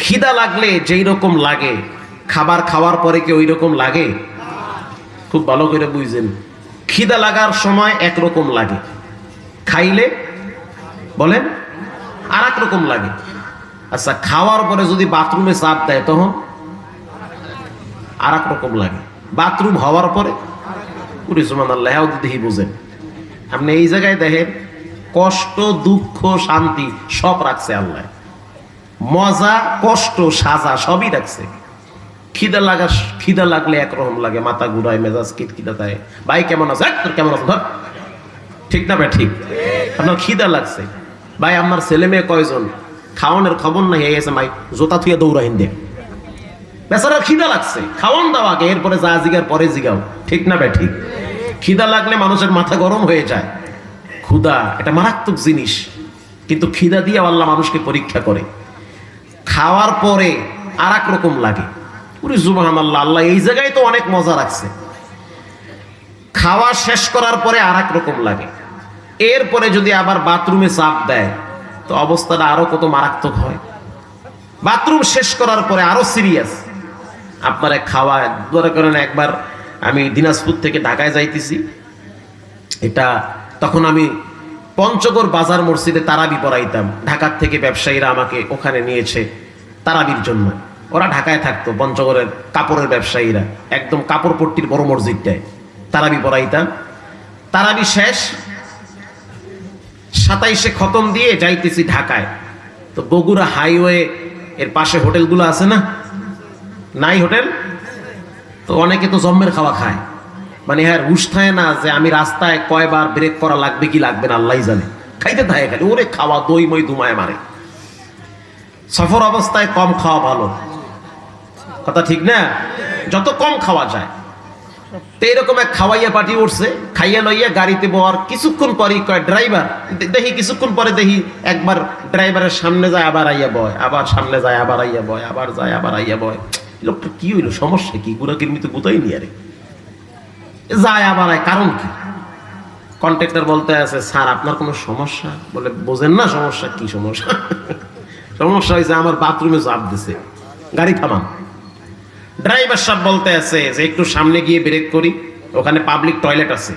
খিদা লাগলে যেই রকম লাগে, খাবার খাওয়ার পরে কি ওই রকম লাগে? খুব ভালো করে বুঝছেন। খিদা লাগার সময় একরকম লাগে, খাইলে বলেন আর এক রকম লাগে। আচ্ছা খাওয়ার পরে যদি বাথরুমে চাপ দেয় তখন আর এক রকম লাগে। বাথরুম হওয়ার পরে পুরি সুবহানাল্লাহ দেখি বুঝেন। আপনি এই জায়গায় দেখেন কষ্ট, দুঃখ, শান্তি সব রাখছে আল্লাহ। মজা, কষ্ট, সাজা সবই রাখছে। খিদা লাগলে একরকম লাগে, মাথা ঘুরায়, মেজাজ খিদা দেয়। ভাই কেমন আছে? তোর কেমন আছে? ধর, ঠিক না ভাই? ঠিক। আপনার খিদা লাগছে, ভাই আপনার ছেলে মেয়ে কয়জন? খাওয়ানোর খবর নাই, এসে ভাই জোতা থুয়ে দৌড়াইন দে। বেচারার খিদা লাগছে, খাওয়ান দাও আগে, এরপরে যা জিগার পরে জিগাও। ঠিক না ভাই? ঠিক। খিদা লাগলে মানুষের মাথা গরম হয়ে যায়। ক্ষুধা এটা মারাত্মক জিনিস, কিন্তু খিদা দিয়ে আল্লাহ মানুষকে পরীক্ষা করে। খাওয়ার পরে আর এক রকম লাগে। পুরি সুবহানাল্লাহ, আল্লাহ এই জায়গায় তো অনেক মজা রাখছে। খাওয়া শেষ করার পরে আর এক রকম লাগে। এরপরে যদি আবার বাথরুমে চাপ দেয় তো অবস্থাটা আরো কত মারাত্মক হয়। বাথরুম শেষ করার পরে আরো সিরিয়াস। আপনারা খাওয়ায় ধরে করেন, একবার আমি দিনাজপুর থেকে ঢাকায় যাইতেছি, এটা তখন আমি পঞ্চগড় বাজার মসজিদে তারাবি পড়াইতাম। ঢাকার থেকে ব্যবসায়ীরা আমাকে ওখানে নিয়েছে তারাবির জন্য। ওরা ঢাকায় থাকতো, পঞ্চগড়ের কাপড়ের ব্যবসায়ীরা, একদম কাপড় পট্টির বড় মসজিদটায় তারাবি পড়াইতাম। তারাবি শেষ, 27-এ খতম দিয়ে যাইতেছি ঢাকায়। তো বগুড়া হাইওয়ে এর পাশে হোটেলগুলো আছে না, নাই হোটেল? তো অনেকে তো জম্মের খাওয়া খায়, মানে হ্যাঁ হুশ থাকে না যে আমি রাস্তায় কয়বার ব্রেক করা লাগবে কি লাগবে না আল্লাহ জানে। খাইতে থাকে খালি, ওরে খাওয়া দই মই দুমায় মারে। সফর অবস্থায় কম খাওয়া ভালো, কথা ঠিক না? যত কম খাওয়া যায়। তো এরকম এক খাওয়াইয়া পার্টি উঠছে, খাইয়া লইয়া গাড়িতে বহার কিছুক্ষণ পরেই কয় ড্রাইভার, দেখি কিছুক্ষণ পরে দেখি একবার ড্রাইভারের সামনে যায় আবার আইয়া বয়, আবার সামনে যায় আবার আইয়া বয়, আবার যায় আবার আইয়া বয়। লোকটা কি হইলো, সমস্যা কি? গুড়া কিরমিতে গুতাই নি আরে, যায় আবার আয়, কারণ কি? কন্ট্রাক্টর বলতে আছে, স্যার আপনার কোনো সমস্যা? বলে বোঝেন না সমস্যা কি? সমস্যা সমস্যা হয়েছে আমার বাথরুমে চাপ দিছে, গাড়ি থামান। ড্রাইভার সাহেব বলতে আছে যে একটু সামনে গিয়ে ব্রেক করি, ওখানে পাবলিক টয়লেট আছে।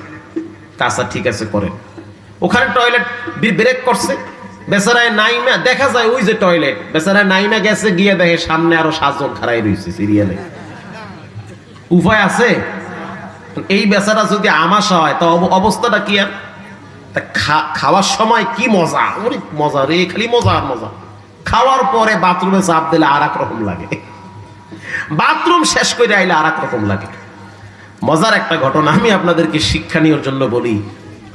আচ্ছা ঠিক আছে করেন। ওখানে টয়লেট ব্রেক করছে, বেচারায় নাইমা দেখা যায় ওই যে টয়লেট, বেচারায় নাইমা গেছে, গিয়ে দেখে সামনে আরো 7 জন খাড়াই রয়েছে সিরিয়ালে। উপায় আছে? এই বেচারা যদি আমাশা হয় তো অবস্থাটা কি? আর খাওয়ার সময় কি মজা, ওরে মজা রে, খালি মজা আর মজা। খাওয়ার পরে বাথরুমে চাপ দিলে আর এক রকম লাগে, বাথরুম শেষ করে আইলে আর এক রকম লাগে। মজার একটা ঘটনা আমি আপনাদেরকে শিক্ষা নেওয়ার জন্য বলি।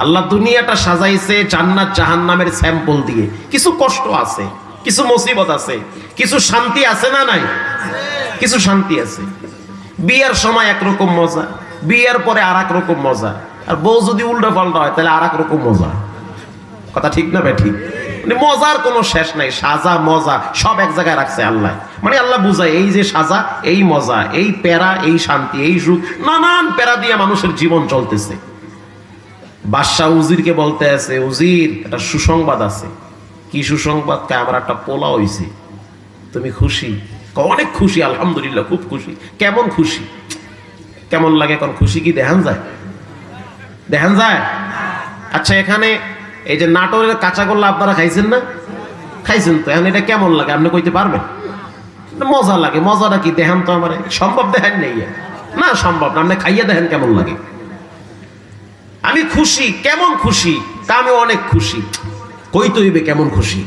আল্লাহ দুনিয়াটা সাজাইছে জান্নাত জাহান্নামের স্যাম্পল দিয়ে। কিছু কষ্ট আছে, কিছু মুসিবত আছে, কিছু শান্তি আছে না নাই? কিছু শান্তি আছে। বিয়ের সময় একরকম মজা, বিয়ের পরে আর এক রকম মজা, আর বউ যদি উল্টো পাল্টা হয় তাহলে আর এক রকম মজা। কথা ঠিক না ভাই? ঠিক। মানে মজার কোনো শেষ নাই, সাজা মজা সব এক জায়গায় রাখছে আল্লাহ। মানে আল্লাহ বুঝায় এই যে সাজা, এই মজা, এই প্যারা, এই শান্তি, এই সুখ, নানান প্যারা দিয়ে মানুষের জীবন চলতেছে। বাদশাহ উজিরকে বলতে আছে, উজির একটা সুসংবাদ আছে। কি সুসংবাদ? আমার একটা পোলা হইছে, তুমি খুশি? অনেক খুশি, আলহামদুলিল্লাহ, খুব খুশি। কেমন খুশি? কেমন লাগে? কোন খুশি কি দেখান যায়? দেখান যায়? আচ্ছা, এখানে এই যে নাটোরের কাঁচাগোল্লা আপনারা খাইছেন না? খাইছেন তো। এখন এটা কেমন লাগে আপনি কইতে পারবেন? মজা লাগে। মজাটা কি দেখান তো আমার। সম্ভব? দেখেন নেই না, সম্ভব না। আপনি খাইয়া দেখেন কেমন লাগে। আমি খুশি। কেমন খুশি? তা আমি অনেক খুশি। কইতে হইবে কেমন খুশি।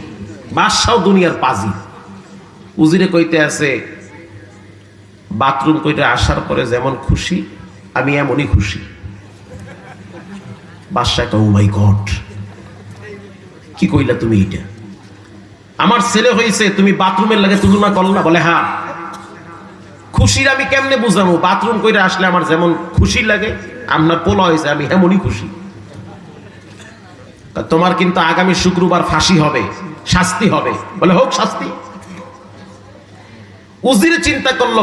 বাদশাও দুনিয়ার পাজি। উজিরে কইতে আছে, বাথরুম কইতে আসার পরে যেমন খুশি আমি এমনই খুশি। বাদশা একটা, ও মাই গড, কি কইলা তুমি? এটা আমার ছেলে হয়েছে, তুমি বাথরুমের লাগে তুলনা করলা? বলে হ্যাঁ। খুশির আমি কেমনে বুঝাবো? বাথরুম কইরা আসলে আমার যেমন খুশি লাগে, আপনার পোলা হয়েছে আমি এমনই খুশি। তোমার কিন্তু আগামী শুক্রবার ফাঁসি হবে, শাস্তি হবে। বলে হোক শাস্তি। উজিরে চিন্তা করলো,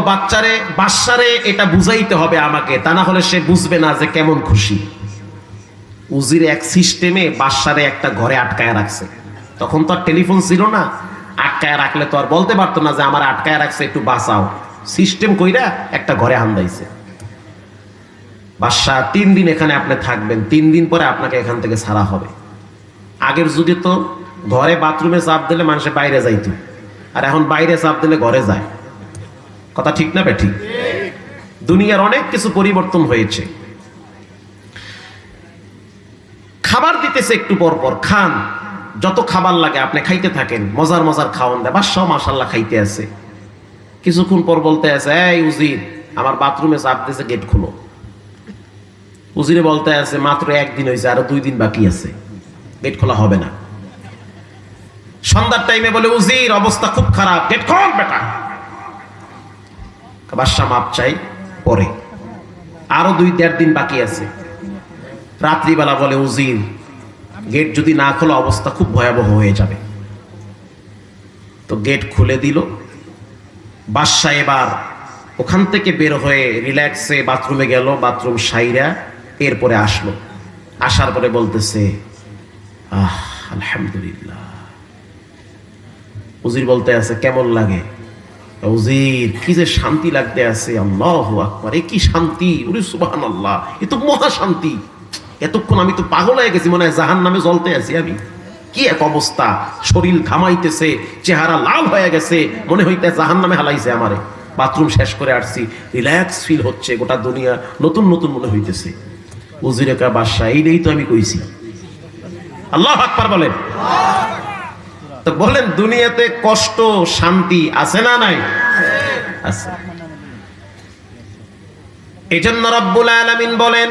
বাদশারে এটা বুঝাইতে হবে আমাকে, তা না হলে সে বুঝবে না যে কেমন খুশি। উজির এক সিস্টেমে বাদশারে একটা ঘরে আটকায় রাখছে। তখন তো আর টেলিফোন ছিল না, আটকায় রাখলে তো আর বলতে পারতো না যে আমার আটকায় রাখছে, একটু বাঁচাও। সিস্টেম কইরা একটা ঘরে হান্দাইছে। বাদশা 3 দিন এখানে আপনি থাকবেন, 3 দিন পরে আপনাকে এখান থেকে ছাড়া হবে। আগের যুগে তো ঘরে বাথরুমে চাপ দিলে মানুষে বাইরে যাইতো, আর এখন বাইরে চাপ দিলে ঘরে যায়। কথা ঠিক না বে? ঠিক। দুনিয়ার অনেক কিছু পরিবর্তন হয়েছে। খাবার দিতেছে একটু পর পর, খান, যত খাবার লাগে আপনি খাইতে থাকেন, মজার মজার খাওয়ান দেয়। বাদশাহ মাশাআল্লাহ খাইতে আছে। কিছুক্ষণ পর বলতে আছে, এই উজির, আমার বাথরুমে চাপ দিতেছে, গেট খুলো। উজিরে বলতে আছে, মাত্র 1 দিন হয়েছে, আরো 2 দিন বাকি আছে, গেট খোলা হবে না। সন্ধ্যার টাইমে বলে, উজির অবস্থা খুব খারাপ, গেট খোল বেটা। বাদশা মাপ চাই, পরে আরো 2-1.5 দিন বাকি আছে। রাত্রিবেলা বলে, উজির গেট যদি না খোলা অবস্থা খুব ভয়াবহ হয়ে যাবে। তো গেট খুলে দিল। বাদশা এবার ওখান থেকে বের হয়ে রিল্যাক্সে বাথরুমে গেল, বাথরুম সাইরা এরপরে আসলো। আসার পরে বলতেছে, আলহামদুলিল্লাহ। উজির বলতে আছে, কেমন লাগে? উজির, কি যে শান্তি লাগতে আছে, আল্লাহু আকবার, এ কি শান্তি, ওরে সুবহানাল্লাহ, এ তো মহা শান্তি। এতক্ষণ আমি তো পাগল হয়ে গেছি, মনে হয় জাহান্নামে জ্বলতে আছি আমি। কি এক অবস্থা, শরীর ঘামাইতেছে, চেহারা লাল হয়ে গেছে, মনে হইতে জাহান্নামে হালাইছে আমারে। বাথরুম শেষ করে আসছি, রিল্যাক্স ফিল হচ্ছে, গোটা দুনিয়া নতুন নতুন মনে হইতেছে। উজিরে কয়, বাদশা এইটাই তো আমি কইছি। আল্লাহু আকবার বলেন। তো বলেন, দুনিয়াতে কষ্ট শান্তি আছে না নাই? আছে। এজন্য রব্বুল আলামিন বলেন,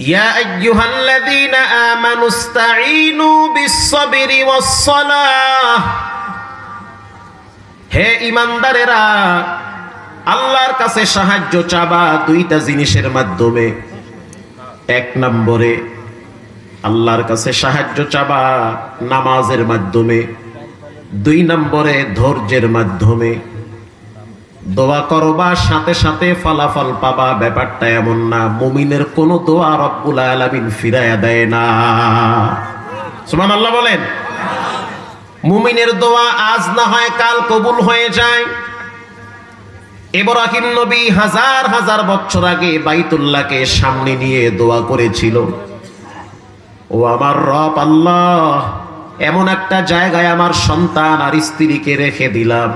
ইয়া আইয়ুহাল্লাযীনা আমানুস্তাঈনু বিস-সাবরি ওয়াস-সালাহ। হে ঈমানদারেরা, আল্লাহর কাছে সাহায্য চাবা 2টা জিনিসের মাধ্যমে। 1 নম্বরে আল্লাহর কাছে সাহায্য চাবা নামাজের মাধ্যমে। 2 নম্বরে ধৈর্যের মাধ্যমে। দোয়া করবা, সাথে সাথে ফলাফল পাবা, ব্যাপারটা এমন না। মুমিনের কোন দোয়া রব্বুল আলামিন ফিরায়া দেয় না। সুবহানাল্লাহ বলেন। মুমিনের দোয়া আজ না হয় কাল কবুল হয়ে যায়। ইব্রাহিম নবী হাজার হাজার বছর আগে বাইতুল্লাহকে সামনে নিয়ে দোয়া করেছিল, ও আমার রব আল্লাহ, এমন একটা জায়গায় আমার সন্তান আর স্ত্রীকে রেখে দিলাম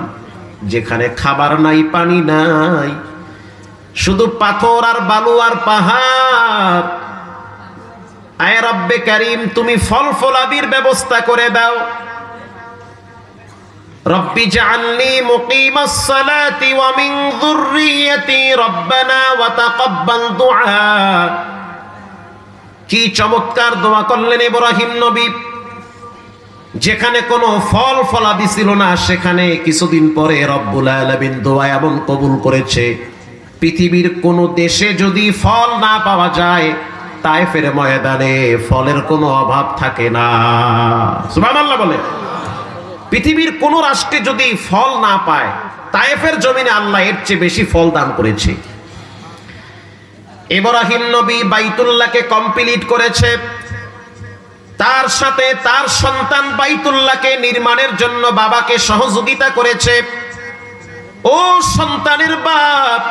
যেখানে খাবার নাই, পানি নাই, শুধু পাথর আর বালু আর পাহাড়। আয় রব্বে কারীম, তুমি ফল ফলাদির ব্যবস্থা করে দাও। রব্বি জাআলনি মুকিমাস সালাতি ওয়া মিন যুররিয়্যাতি রব্বানা ওয়া তাকাব্বাল দুআ। কি চমৎকার দোয়া করলেন ইব্রাহিম নবী। যেখানে কোনো ফল ফলাদি ছিল না, সেখানে কিছুদিন পরে রব্বুল আলামিন দোয়া এমন কবুল করেছে, পৃথিবীর কোন দেশে যদি ফল না পাওয়া যায়, তায়েফের ময়দানে ফলের কোনো অভাব থাকে না। সুবহানাল্লাহ বলে। পৃথিবীর কোন রাষ্ট্রে যদি ফল না পায়, তায়েফের জমিনে আল্লাহ এর চেয়ে বেশি ফল দান করেছে। ইব্রাহিম নবী বাইতুল্লাহকে কমপ্লিট করেছে, তার সাথে তার সন্তান বাইতুল্লাহকে নির্মাণের জন্য বাবাকে সহযোগিতা করেছে। ও সন্তানের বাপ,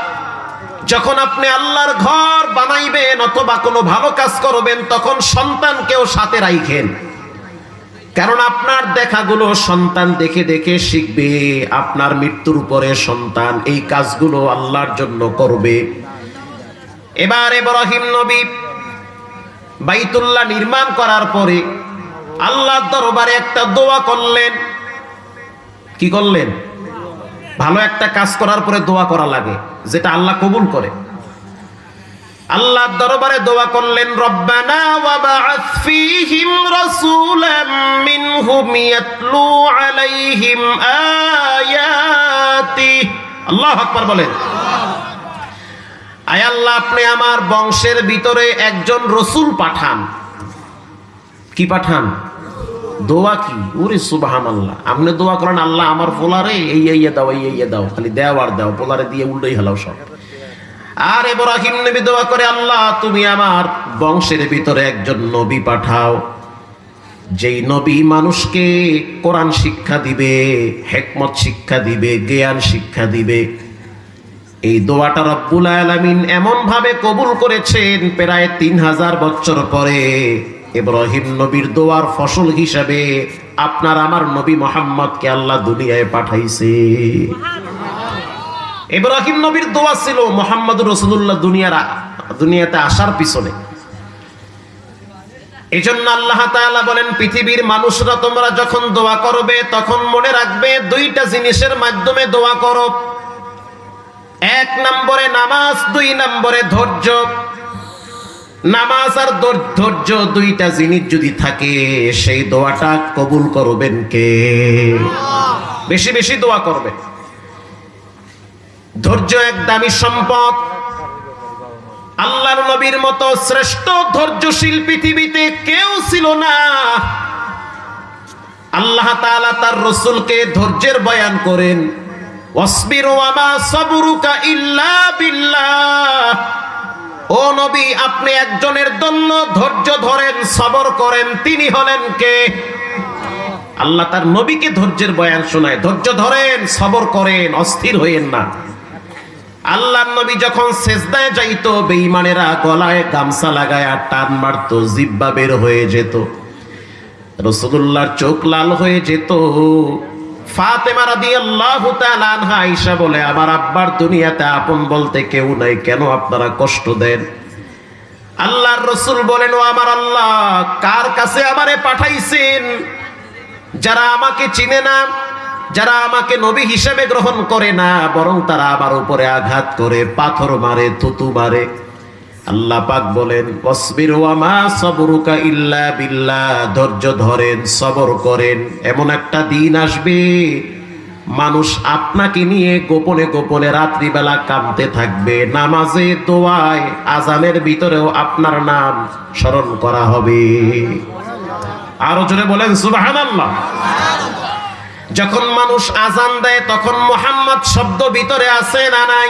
যখন আপনি আল্লাহর ঘর বানাইবেন অথবা কোনো ভালো কাজ করবেন, তখন সন্তানকেও সাথে রাখেন, কারণ আপনার দেখাগুলো সন্তান দেখে দেখে শিখবে। আপনার মৃত্যুর পরে সন্তান এই কাজগুলো আল্লাহর জন্য করবে। এবার ইব্রাহিম নবী বাইতুল্লাহ নির্মাণ করার পরে আল্লাহর দরবারে একটা দোয়া করলেন। কি করলেন? ভালো একটা কাজ করার পরে দোয়া করা লাগে, যেটা আল্লাহ কবুল করে। আল্লাহর দরবারে দোয়া করলেন, রব্বানা ওয়া বা'আথ ফীহিম রাসূলাম মিনহুম ইয়াতলু আলাইহিম আয়াতি। আল্লাহু আকবার বলেন। আয় আল্লাহ, আপনি আমার বংশের ভিতরে একজন রসূল পাঠান। কি পাঠান? দোয়া কি? ওরে সুবহানাল্লাহ। আপনি দোয়া করেন, আল্লাহ আমার পোলারে এই দাও, এই দাও, খালি দেও আর দাও, পোলারে দিয়ে উল্টোই হেলাও সব। আর ইব্রাহিম নবী দোয়া করে, আল্লাহ তুমি আমার বংশের ভিতরে একজন নবী পাঠাও, যেই নবী মানুষকে কোরআন শিক্ষা দিবে, হিকমত শিক্ষা দিবে, জ্ঞান শিক্ষা দিবে। এই দোয়াটা রব্বুল আলামিন এমন ভাবে কবুল করেছেন, প্রায় 3000 বছর পরে ইব্রাহিম নবীর দোয়ার ফসল হিসাবে আপনার আমার নবী মুহাম্মদকে আল্লাহ দুনিয়ায় পাঠাইছে। ইব্রাহিম নবীর দোয়া ছিল মুহাম্মদুর রাসূলুল্লাহ দুনিয়াতে আসার পিছনে। এজন্য আল্লাহ তাআলা বলেন, পৃথিবীর মানুষরা তোমরা যখন দোয়া করবে, তখন মনে রাখবে দুইটা জিনিসের মাধ্যমে দোয়া করো। 1 নম্বরে নামাজ, 2 নম্বরে ধৈর্য। নামাজ আর ধৈর্য দুইটা জিনিস যদি থাকে, সেই দোয়াটা কবুল করবেন কে? বেশি বেশি দোয়া করবে। ধৈর্য এক দামি সম্পদ। আল্লাহর নবীর মতো শ্রেষ্ঠ ধৈর্যশীল পৃথিবীতে কেউ ছিল না। আল্লাহ তাআলা তার রাসূলকে ধৈর্যের বয়ান করেন, ওয়াসবির ওয়া মা সাবরুকা ইল্লা বিল্লাহ। ও নবী, আপনি একজনের জন্য ধৈর্য ধরেন, সবর করেন, তিনি হলেন কে? আল্লাহ তার নবীকে ধৈর্যের বয়ান শোনায়, ধৈর্য ধরেন, সবর করেন, অস্থির হইেন না। আল্লাহর নবী যখন সেজদায় যাইতো, বেঈমানেরা গলায় গামছা লাগায়া টান মারতো, জিহ্বা বের হয়ে যেত, রাসূলুল্লাহর চোখ লাল হয়ে যেত। ফাতেমা রাদিয়াল্লাহু তাআলা আনহা আয়েশা বলে, আমার আব্বার দুনিয়াতে আপন বলতে কেউ নাই, কেন আপনারা কষ্ট দেন? আল্লাহর রাসূল বলেন, ও আমার আল্লাহ, কার কাছে আমারে পাঠাইছেন? যারা আমাকে চিনে না, যারা আমাকে নবী হিসেবে গ্রহণ করে না, বরং তারা আমার উপরে আঘাত করে, পাথর মারে, থুতু মারে। আল্লাহ পাক বলেন, ওয়াসবির ওয়া মা সাবরুকা ইল্লা বিল্লাহ। ধৈর্য ধরেন, সবর করেন। এমন একটা দিন আসবে, মানুষ আপনাকে নিয়ে গোপনে গোপনে রাত্রিবেলা কাঁদতে থাকবে, নামাজে, দোয়ায়, আজানের ভিতরেও আপনার নাম স্মরণ করা হবে। আরো জোরে বলেন সুবহানাল্লাহ। যখন মানুষ আজান দেয়, তখন মুহাম্মদ শব্দ ভিতরে আছে না নাই?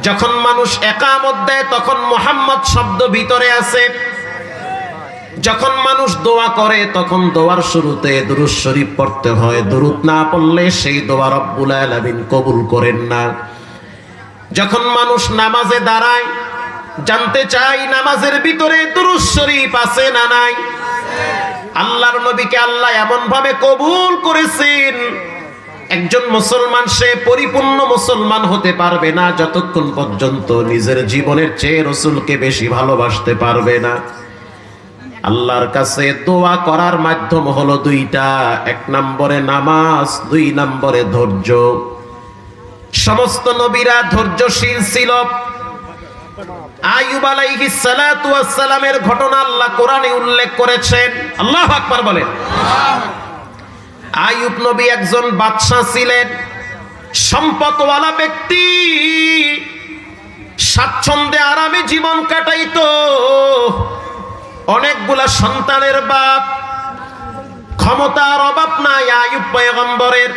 যখন মানুষ ইকামত দেয়, তখন মুহাম্মদ শব্দ ভিতরে আছে। যখন মানুষ দোয়া করে, তখন দোয়ার শুরুতে দুরূদ শরীফ পড়তে হয়। দুরূদ না পড়লে সেই দোয়া রব্বুল আলামিন কবুল করেন না। যখন মানুষ নামাজে দাঁড়ায়, জানতে চাই নামাজের ভিতরে দুরূদ শরীফ আছে না নাই? আল্লাহর নবীকে আল্লাহ এমন ভাবে কবুল করেছেন, একজন মুসলমান সে পরিপূর্ণ মুসলমান হতে পারবে না যতক্ষণ পর্যন্ত নিজের জীবনের চেয়ে রাসূলকে বেশি ভালোবাসতে পারবে না। আল্লাহর কাছে দোয়া করার মাধ্যম হলো দুইটা, এক নম্বরে নামাজ, দুই নম্বরে ধৈর্য। সমস্ত নবীরা ধৈর্যশীল ছিল। আইয়ুব আলাইহিস সালাতু ওয়াস সালামের ঘটনা আল্লাহ কোরআনে উল্লেখ করেছেন। আল্লাহু আকবার বলেন। আইয়ুব নবী একজন বাদশা ছিলেন, সম্পদওয়ালা ব্যক্তি, স্বাচ্ছন্দ্যে আরামে জীবন কাটাইতো, অনেকগুলা সন্তানের বাপ, ক্ষমতার অভাব নাই আইয়ুব পয়গম্বরের।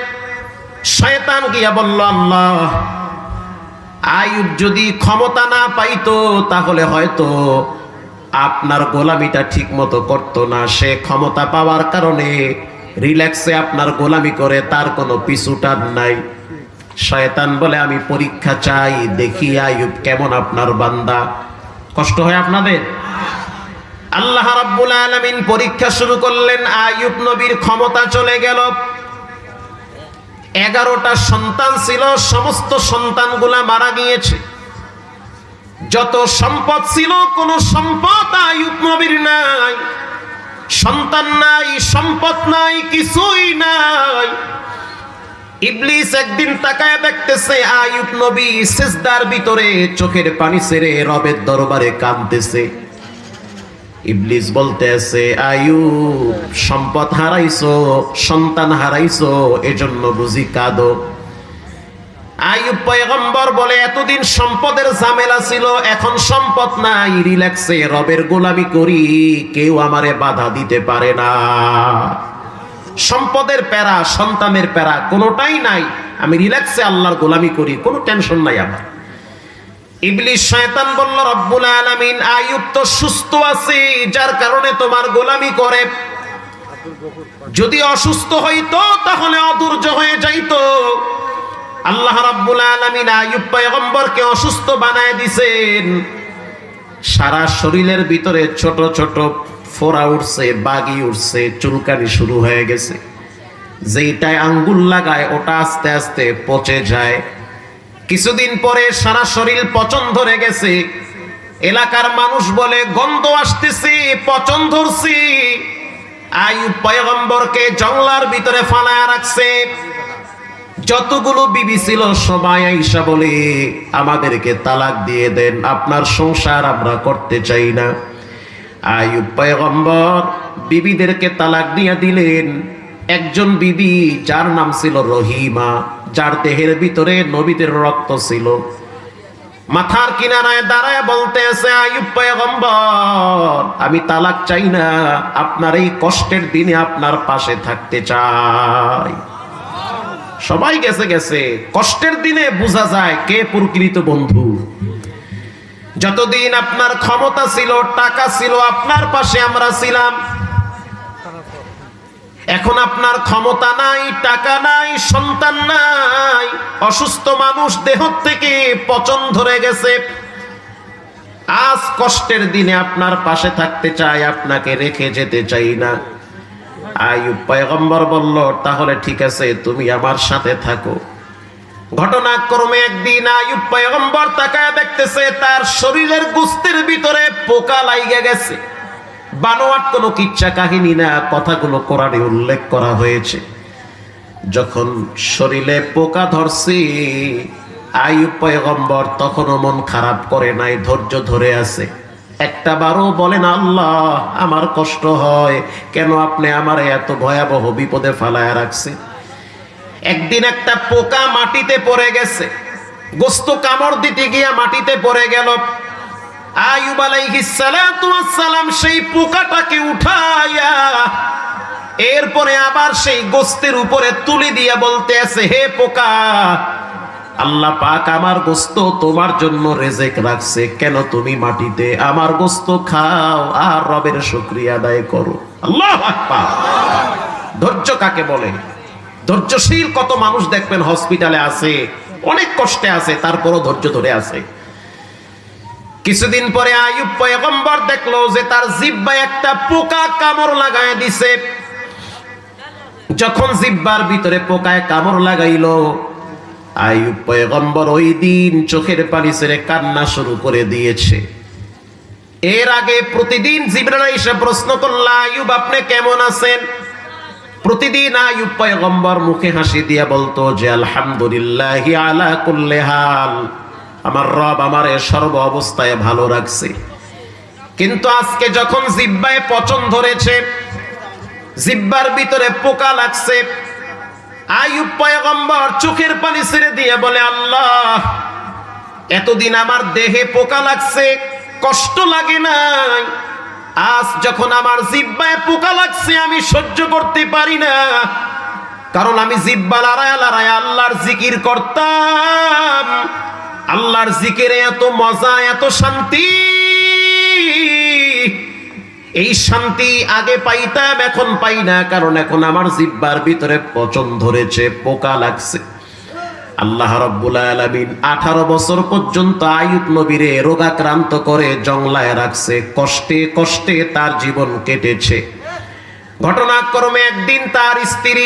শয়তান গিয়া বলল, আল্লাহ, আইয়ুব যদি ক্ষমতা না পাইতো তাহলে হয়তো আপনার গোলামিটা ঠিক মতো করতো না। সে ক্ষমতা পাওয়ার কারণে রিল্যাক্সে আপনার গোলামি করে, তার কোনো পিছুটান নাই। শয়তান বলে, আমি পরীক্ষা চাই, দেখি আইয়ুব কেমন আপনার বান্দা। কষ্ট হয় আপনাদের? আল্লাহ রাব্বুল আলামিন পরীক্ষা শুরু করলেন। আইয়ুব নবীর ক্ষমতা চলে গেল। 11টা সন্তান ছিল, সমস্ত সন্তানগুলা মারা গিয়েছে। যত সম্পদ ছিল, কোন সম্পদ আইয়ুব নবীর নাই। সন্তান নাই, সম্পদ নাই, কিছুই নাই। ইবলিস একদিন তাকায় দেখতেছে আইয়ুব নবী সিজদার ভিতরে চোখের পানি ছেড়ে রবের দরবারে কাঁদতেছে। ইবলিস বলতেছে, আইয়ুব, সম্পদ হারাইছো, সন্তান হারাইছো, এজন্য বুঝি কাঁদো। আইয়ুব পয়গম্বর বলে, এতদিন সম্পদের ঝামেলা ছিল, এখন সম্পদ নাই, রিল্যাক্সে রবের গোলামি করি, কেউ আমারে বাধা দিতে পারে না। সম্পদের প্যারা, সন্তানের প্যারা কোনোটাই নাই, আমি রিল্যাক্সে আল্লাহর গোলামি করি, কোনো টেনশন নাই আমার। ইবলিস শয়তান বলল, রব্বুল আলামিন, আইয়ুব তো সুস্থ আছে, যার কারণে তোমার গোলামি করে। যদি অসুস্থ হইতো তাহলে অধৈর্য হয়ে যাইতো। আল্লাহ রাব্বুল আলামিন আইয়ুব পয়গম্বরকে অসুস্থ বানায় দিয়েছেন। সারা শরীরের ভিতরে ছোট ছোট ফোড়া উঠছে, বাগি উঠছে, চুলকানি শুরু হয়ে গেছে। যেইটায় আঙ্গুল লাগায় ওটা আস্তে আস্তে পচে যায়। কিছুদিন পরে সারা শরীর পচন ধরে গেছে। এলাকার মানুষ বলে, গন্ধ আসতেছে, পচন ধরছি। আইয়ুব পয়গম্বরকে জঙ্গলার ভিতরে ফালায়া রাখছে। যতগুলো বিবি ছিল সবাই আইসা বলে, আমাদেরকে তালাক দিয়ে দেন, আপনার সংসার আমরা করতে চাই না। আইয়ুব পয়গম্বর বিবিদেরকে তালাক দিয়ে দিলেন। একজন বিবি, যার নাম ছিল রহিমা, যার দেহের ভিতরে নবীদের রক্ত ছিল, মাথার কিনারায় দাঁড়ায় বলতেছে, আইয়ুব পয়গম্বর, আমি তালাক চাই না, আপনার এই কষ্টের দিনে আপনার পাশে থাকতে চাই। সবাই গেছে গেছে, কষ্টের দিনে বোঝা যায় কে প্রকৃত বন্ধু। যতদিন আপনার ক্ষমতা ছিল, টাকা ছিল, আপনার পাশে আমরা ছিলাম। এখন আপনার ক্ষমতা নাই, টাকা নাই, সন্তান নাই, অসুস্থ মানুষ, দেহ থেকে পচন ধরে গেছে। আজ কষ্টের দিনে আপনার পাশে থাকতে চাই, আপনাকে রেখে যেতে চাই না। আইয়ুব পয়গম্বর বলল, তাহলে ঠিক আছে, তুমি আমার সাথে থাকো। ঘটনাক্রমে একদিন আইয়ুব পয়গম্বর তাকায় দেখতেছে তার শরীরের গোস্তের ভিতরে পোকা লাইগে গেছে। বানোয়াট কোনো কিচ্ছা কাহিনী না, কথাগুলো কোরআনে উল্লেখ করা হয়েছে। যখন শরীরে পোকা ধরছে, আইয়ুব পয়গম্বর তখনও মন খারাপ করে নাই, ধৈর্য ধরে আছে। একটা বারও বলেন, আল্লাহ, আমার কষ্ট হয়, কেন আপনি আমার এত ভয়াবহ বিপদে ফালায়া রাখছে। একদিন একটা পোকা মাটিতে পড়ে গেছে, গোস্ত কামড় দিতে গিয়া মাটিতে পড়ে গেল। আইয়ুব আলাইহিস সালাতু ওয়াস সালাম সেই পোকাটাকে উঠাইয়া এরপরে আবার সেই গোস্তের উপরে তুলে দিয়া বলতে আছে, হে পোকা, আল্লাহ পাক আমার গোস্ত তোমার জন্য রেজেক রাখছে, কেন তুমি মাটিতে? আমার গোস্ত খাও আর রবের শুকরিয়া আদায় করো। আল্লাহু আকবার। ধৈর্য কাকে বলে? ধৈর্যশীল কত মানুষ দেখবেন হসপিটালে আছে, অনেক কষ্টে আছে, তারপরও ধৈর্য ধরে আছে। কিছুদিন পরে আইয়ুব পয়গম্বর দেখলো যে তার জিহ্বায় একটা পোকা কামড় লাগায় দিছে। যখন জিহ্বার ভিতরে পোকায় কামড় লাগাইলো, আইয়ুব পয়গম্বর ওই দিন চোখের পানি ছেড়ে কান্না শুরু করে দিয়েছে। এর আগে প্রতিদিন জিবরাইল এসে প্রশ্ন করল, আইয়ুব আপনি কেমন আছেন? প্রতিদিন আইয়ুব পয়গম্বর মুখে হাসি দিয়া বলতো যে আলহামদুলিল্লাহি আলা কুল্লি হাল, আমার রব আমারে সর্ব অবস্থায় ভালো রাখছে। কিন্তু আজকে যখন জিহ্বায় পচন ধরেছে, জিহ্বার ভিতরে পোকা লাগছে, আইয়ুব পয়গম্বর চোখের পানি ছেড়ে দিয়ে বলে, আল্লাহ এতদিন আমার দেহে পোকা লাগছে, কষ্ট লাগে নাই, আজ যখন আমার জিহ্বায় পোকা লাগছে আমি সহ্য করতে পারি না, কারণ আমি জিহ্বা লড়ায়া লড়ায়া আল্লাহর জিকির করতাম। আল্লাহর জিকিরে এত মজা, এত শান্তি, এই শান্তি আগে পাইতাম, এখন পাই না, কারণ এখন আমার জিহ্বার ভিতরে পচন ধরেছে, পোকা লাগছে। আল্লাহ রাব্বুল আলামিন 18 বছর পর্যন্ত আইয়ুব নবীরে রোগাক্রান্ত করে জংলায় রাখছে, কষ্টে কষ্টে তার জীবন কেটেছে। ঘটনাক্রমে একদিন তার স্ত্রী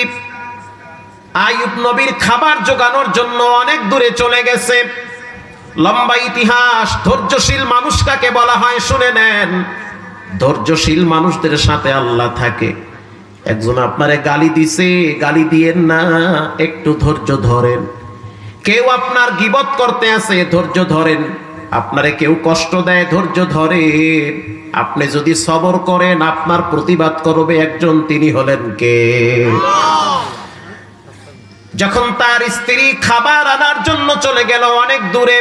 আইয়ুব নবীর খাবার জোগানোর জন্য অনেক দূরে চলে গেছে। লম্বা ইতিহাস। ধৈর্যশীল মানুষ কাকে বলা হয় শুনে নেন। ধৈর্যশীল মানুষদের সাথে আল্লাহ থাকে। একজন আপনারে গালি দিছে, গালি দিয়েন না, একটু ধৈর্য ধরেন। কেউ আপনার গীবত করতে আছে, ধৈর্য ধরেন। আপনারে কেউ কষ্ট দেয়, ধৈর্য ধরেন। আপনি যদি সবর করেন, আপনার প্রতিবাদ করবে একজন, তিনি হলেন কে? যখন তার স্ত্রী খাবার আনার জন্য চলে গেল অনেক দূরে,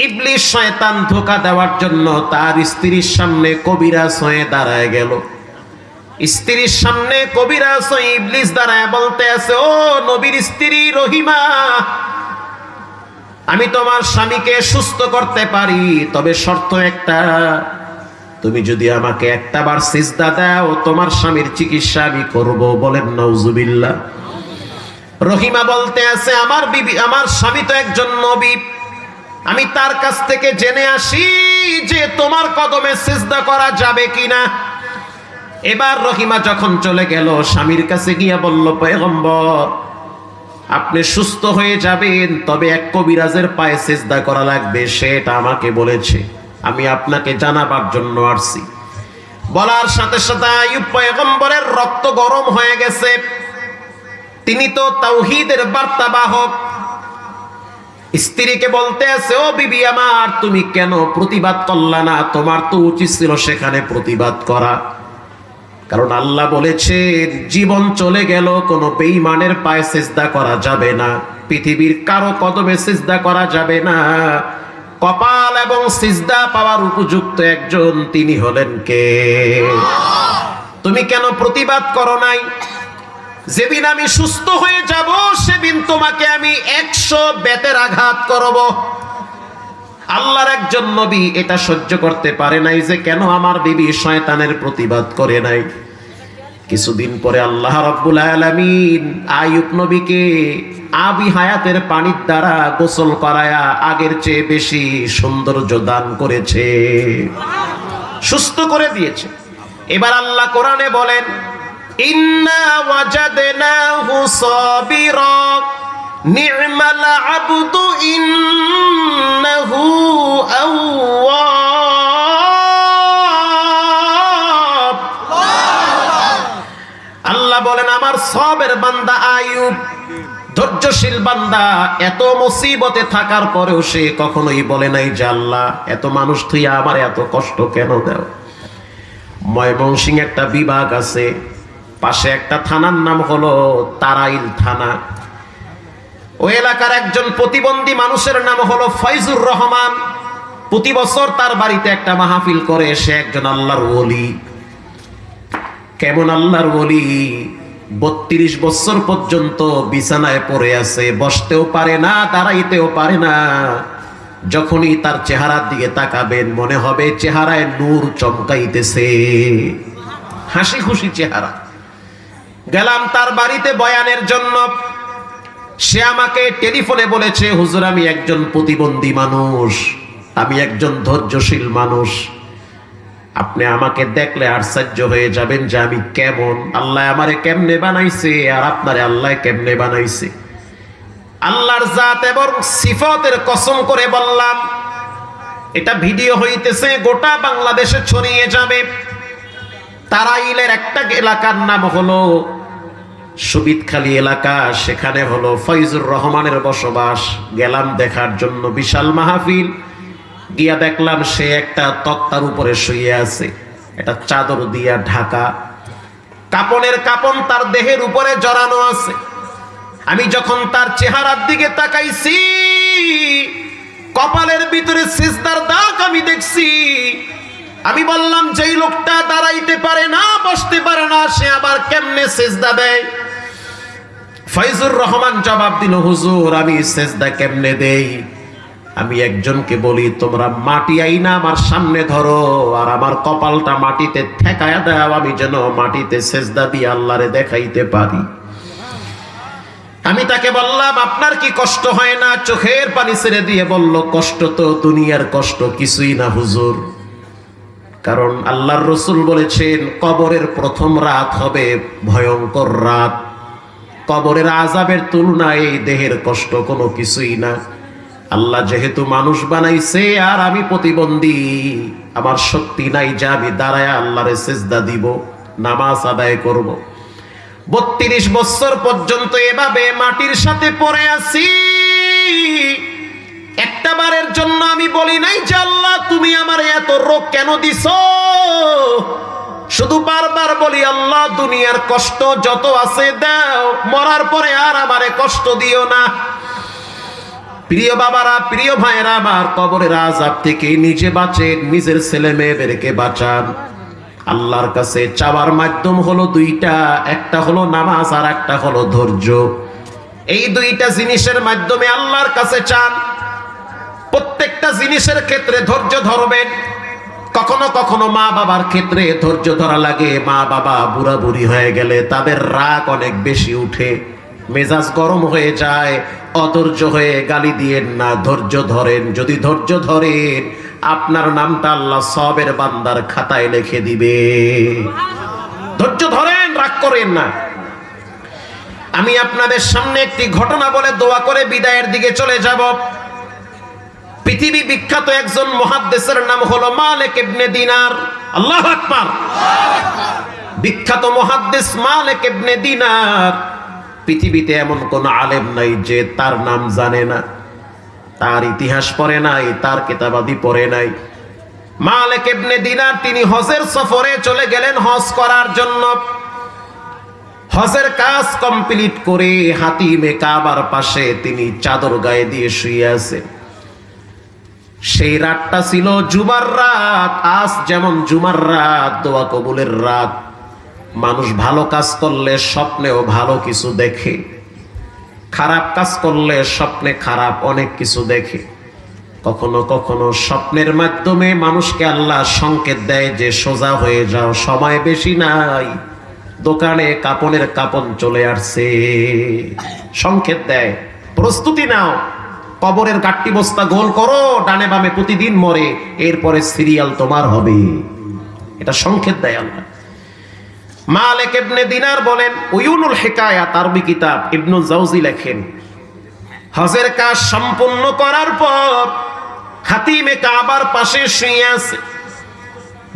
ইবলিস শয়তান ধোঁকা দেওয়ার জন্য তার স্ত্রীর সামনে কবিরাজ হয়ে দাঁড়ায় গেল। স্ত্রীর সামনে কবিরাজ হয়ে ইবলিস দাঁড়ায় বলতে আছে, ও নবীর স্ত্রী রহিমা, আমি তোমার স্বামীকে সুস্থ করতে পারি, তবে শর্ত একটা, তুমি যদি আমাকে একটা বার সিজদা দাও, তোমার স্বামীর চিকিৎসা আমি করব। বলেন নাউজুবিল্লাহ। রহিমা বলতে আছে, আমার বিবি, আমার স্বামী তো একজন নবী, আমি তার কাছ থেকে জেনে আসি যে তোমার কদমে সিজদা করা যাবে কিনা। এবার রহিমা যখন চলে গেল, স্বামীর কাছে গিয়া বলল, পয়গম্বর আপনি সুস্থ হয়ে যাবেন, তবে এক কবিরাজের পায়ে সিজদা করা লাগবে, সেটা আমাকে বলেছে, আমি আপনাকে জানাবার জন্য আসছি। বলার সাথে সাথে আইয়ুব পয়গম্বরের রক্ত গরম হয়ে গেছে। তিনি তো তাওহীদের বার্তাবাহক। স্ত্রীকে বলতে আছে, ও বিবি আমার, তুমি কেন প্রতিবাদ করলা না? তোমার তো উচিত ছিল সেখানে প্রতিবাদ করা, কারণ আল্লাহ বলেছেন জীবন চলে গেল, কোনো বেঈমানের পায়ে সিজদা করা যাবে না, পৃথিবীর কারো কদমে সিজদা করা যাবে না। কপাল এবং সিজদা পাওয়ার উপযুক্ত একজন, তিনি হলেন কে? তুমি কেন প্রতিবাদ করো নাই? যেদিন আমি সুস্থ হয়ে যাব, সেদিন তোমাকে আমি 100 বেতের আঘাত করব। আল্লাহর একজন নবী এটা সহ্য করতে পারে নাই যে কেন আমার বিবি শয়তানের প্রতিবাদ করে নাই। কিছুদিন পরে আল্লাহ রাব্বুল আলামিন আইয়ুব নবীকে আবি হায়াতের পানির দ্বারা গোসল করায়া আগের চেয়ে বেশি সৌন্দর্য দান করেছে, সুস্থ করে দিয়েছে। এবার আল্লাহ কোরআনে বলেন, ইন্না ওয়াজাদনাহু সাবিরা নি'মাল আবদু ইন্নাহু আওয়াব। আল্লাহ বলেন, আমার সবের বান্দা আইয়ুব, ধৈর্যশীল বান্দা, এত মুসিবতে থাকার পরেও সে কখনোই বলে নাই যে আল্লাহ এত মানুষ তুই আমার এত কষ্ট কেন দাও। ময়মনসিংহ একটা বিভাগ আছে, পাশে একটা থানার নাম হলো তারাইল থানা। ওই এলাকার একজন প্রতিবন্ধী মানুষের নাম হলো ফয়জুর রহমান। প্রতি বছর তার বাড়িতে একটা মাহফিল করে। সে একজন আল্লাহর ওলি। কেমন আল্লাহর ওলি? 32 বছর পর্যন্ত বিছানায় পড়ে আছে, বসতেও পারে না, দাঁড়াইতেও পারে না। যখনই তার চেহারার দিকে তাকাবেন, মনে হবে চেহারায় নূর চমকাইতেছে, হাসি খুশি চেহারা। গেলাম তার বাড়িতে বয়ানের জন্য। সে আমাকে টেলিফোনে বলেছে, হুজুর আমি একজন প্রতিবন্ধী মানুষ, আমি একজন ধৈর্যশীল মানুষ, আপনি আমাকে দেখলে আশ্চর্য হয়ে যাবেন যে আমি কেমন, আল্লাহ আমারে কেমনে বানাইছে আর আপনারে আল্লাহ কেমনে বানাইছে। আল্লাহর জাত এবং সিফাতের কসম করে বললাম, এটা ভিডিও হইতেছে, গোটা বাংলাদেশে ছড়িয়ে যাবে। তারাইলের একটা এলাকার নাম হলো সুবিদখালী এলাকা, সেখানে হলো ফয়জুর রহমানের বসবাস। গেলাম দেখার জন্য, বিশাল মাহফিল। গিয়া দেখলাম সে একটা তক্তার উপরে শুয়ে আছে, একটা চাদর দিয়া ঢাকা, কাপনের কাপন তার দেহের উপরে জড়ানো আছে। আমি যখন তার চেহারার দিকে তাকাইছি, কপালের ভিতরে সিজদার দাগ আমি দেখছি। আমি বললাম, যেই লোকটা দাঁড়াইতে পারে না, বসতে পারে না, সে আবার কেমনে সিজদা দেয়? ফয়জুর রহমান জবাব দিল, হুজুর আমি সিজদা কেমনে দেই? আমি একজনকে বলি, তোমরা মাটি আইনা আমার সামনে ধরো আর আমার কপালটা মাটিতে ঠেকায়া দাও, আমি যেন মাটিতে সিজদা দিয়ে আল্লাহরে দেখাইতে পারি। আমি তাকে বললাম, আপনার কি কষ্ট হয় না? চোখের পানি ছেড়ে দিয়ে বলল, কষ্ট তো দুনিয়ার কষ্ট কিছুই না হুজুর, কারণ আল্লাহর রাসূল বলেছেন কবরের প্রথম রাত হবে ভয়ঙ্কর রাত। কবরের আযাবের তুলনায় এই দেহের কষ্ট কোনো কিছুই না। আল্লাহ যেহেতু মানুষ বানাইছে আর আমি প্রতিবন্ধী, আমার শক্তি নাই যে আমি দাঁড়ায় আল্লাহরে সিজদা দিব, নামাজ আদায় করব। 32 বছর পর্যন্ত এভাবে মাটির সাথে পড়ে আছি। একটা বারের জন্য আমি বলি নাই যে আল্লাহ তুমি আমার এত রোগ কেন দিছো। শুধু বারবার বলি, আল্লাহ দুনিয়ার কষ্ট যত আছে দাও, মরার পরে আর আমারে কষ্ট দিও না। প্রিয় বাবারা, প্রিয় ভাইরা আমার, কবরের আযাব থেকে নিজে বাঁচেন, নিজের ছেলে মেয়েদেরকে বাঁচান। আল্লাহর কাছে চাওয়ার মাধ্যম হলো দুইটা, একটা হলো নামাজ আর একটা হলো ধৈর্য। এই দুইটা জিনিসের মাধ্যমে আল্লাহর কাছে চান। প্রত্যেকটা জিনিসের ক্ষেত্রে ধৈর্য ধরবেন। কখনো কখনো মা বাবার ক্ষেত্রে ধৈর্য ধরা লাগে। মা বাবা বুড়া বুড়ি হয়ে গেলে তাদের রাগ অনেক বেশি উঠে, মেজাজ গরম হয়ে যায়, অধৈর্য হয়ে গালি দিয়েন না, ধৈর্য ধরেন। যদি ধৈর্য ধরেন, আপনার নামটা আল্লাহ সওয়াবের বান্দার খাতায় লিখে দিবে। ধৈর্য ধরেন, রাগ করেন না। আমি আপনাদের সামনে একটি ঘটনা বলে দোয়া করে বিদায়ের দিকে চলে যাব। পৃথিবী বিখ্যাত একজন মুহাদ্দিসের নাম হলো মালিক ইবনে দিনার। আল্লাহু আকবার। বিখ্যাত মুহাদ্দিস মালিক ইবনে দিনার। পৃথিবীতে এমন কোন আলেম নাই যে তার নাম জানে না, তার ইতিহাস পড়ে নাই, তার কিতাবাদি পড়ে নাই। মালিক ইবনে দিনার তিনি হজের সফরে চলে গেলেন হজ করার জন্য। হজের কাজ কমপ্লিট করে হাতিমে কাবার পাশে তিনি চাদর গায়ে দিয়ে শুয়ে আছেন। সেই রাতটা ছিল জুমার রাত। আজ যেমন জুমার রাত, দোয়া কবুলের রাত। মানুষ ভালো কাজ করলে স্বপ্নেও ভালো কিছু দেখে, খারাপ কাজ করলে স্বপ্নে খারাপ অনেক কিছু দেখে। কখনো কখনো স্বপ্নের মাধ্যমে মানুষকে আল্লাহ সংকেত দেয় যে সোজা হয়ে যাও, সময় বেশি নাই, দোকানে কাপনের কাপন চলে আসছে, সংকেত দেয়, প্রস্তুতি নাও, কবরের গাট্টি বস্তা গোল করো, ডানে বামে প্রতিদিন মরে, এরপরে সিরিয়াল তোমার হবে। এটা সংকেত দেয় আল্লাহ। মালিক ইবনে দিনার বলেন, উয়ুনুল হিকায়াত আরবি কিতাব ইবনুল জাওজি লেখেন, হজের কাজ সম্পূর্ণ করার পর হাতিমে কাবার পাশে শুয়ে আছে।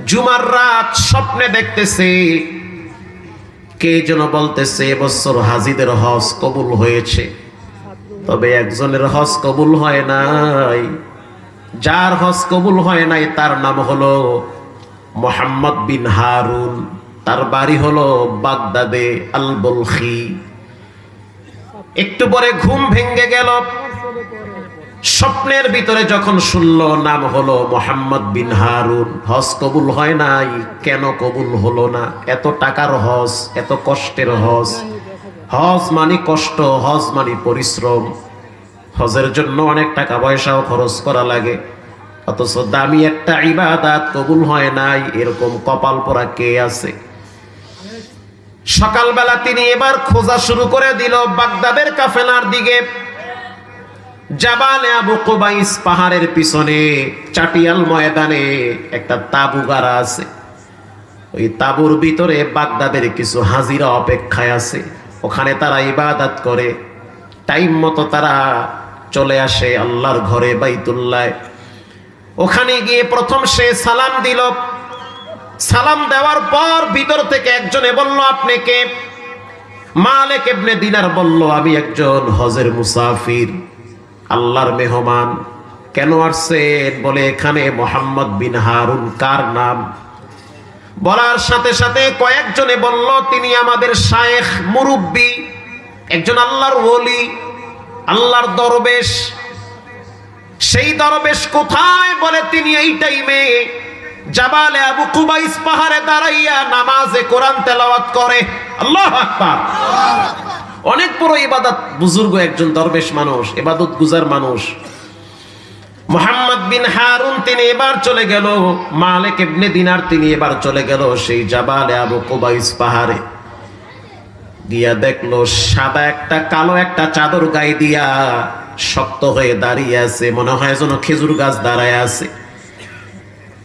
জুমার রাত স্বপ্নে দেখতেছে, কে যেন বলতেছে এবছর হাজিদের হজ কবুল হয়েছে, তবে একজনের হজ কবুল হয় নাই। যার হজ কবুল হয় নাই তার নাম হলো মুহাম্মদ বিন হারুন, তার বাড়ি হলো বাগদাদে আল বলখি। একটু পরে ঘুম ভেঙে গেল। স্বপ্নের ভিতরে যখন শুনল নাম হলো মুহাম্মদ বিন হারুন, হজ কবুল হয় নাই, কেন কবুল হলো না? এত টাকার হজ, এত কষ্টের হজ। হজ মানে কষ্ট, হজ মানে পরিশ্রম। হজের জন্য অনেক টাকা পয়সাও খরচ করা লাগে, অথচ দামি একটা ইবাদত কবুল হয় নাই, এরকম কপাল পোড়া কে আছে? সকালবেলা তিনি এবার খোঁজা শুরু করে দিল বাগদাদের কাফেলার দিকে। জাবালে আবু কুবাইস পাহাড়ের পিছনে চাটিয়াল ময়দানে একটা তাবু গাড়া আছে। ওই তাবুর ভিতরে বাগদাদের কিছু হাজিরা অপেক্ষায় আছে। ওখানে তারা ইবাদত করে, টাইম মতো তারা চলে আসে আল্লাহর ঘরে বাইতুল্লাহ। ওখানে গিয়ে প্রথম সে সালাম দিল। সালাম দেওয়ার পর ভিতর থেকে একজনে বলল, আপনি কে? মালিক ইবনে দিনার বলল, আমি একজন হজের মুসাফির, আল্লাহর মেহমান। কেন আসছেন? বলে, এখানে মোহাম্মদ বিন হারুন। কার নাম? বলার সাথে সাথে কয়েকজনে বলল, তিনি আমাদের শায়েখ, মুরব্বী, একজন আল্লাহর ওলি, আল্লাহর দরবেশ। সেই দরবেশ কোথায়? বলে, তিনি এই টাইমে জাবালে আবু কুবাইস পাহাড়ে দাঁড়াইয়া নামাজে কোরআন তেলাওয়াত করে। আল্লাহু আকবার। অনেক বড় ইবাদত বুজুর্গ একজন দরবেশ মানুষ, ইবাদত গুজার মানুষ। মুহাম্মদ বিন হারুন তিনি এবার চলে গেল, মালিক ইবনে দিনার তিনি এবার চলে গেল সেই জাবালে আবু কুবাইস পাহাড়ে। গিয়া দেখলো সাদা একটা কালো একটা চাদর গায়ে দিয়া শক্ত হয়ে দাঁড়িয়ে আছে, মনে হয় যেন খেজুর গাছ দাঁড়ায় আছে।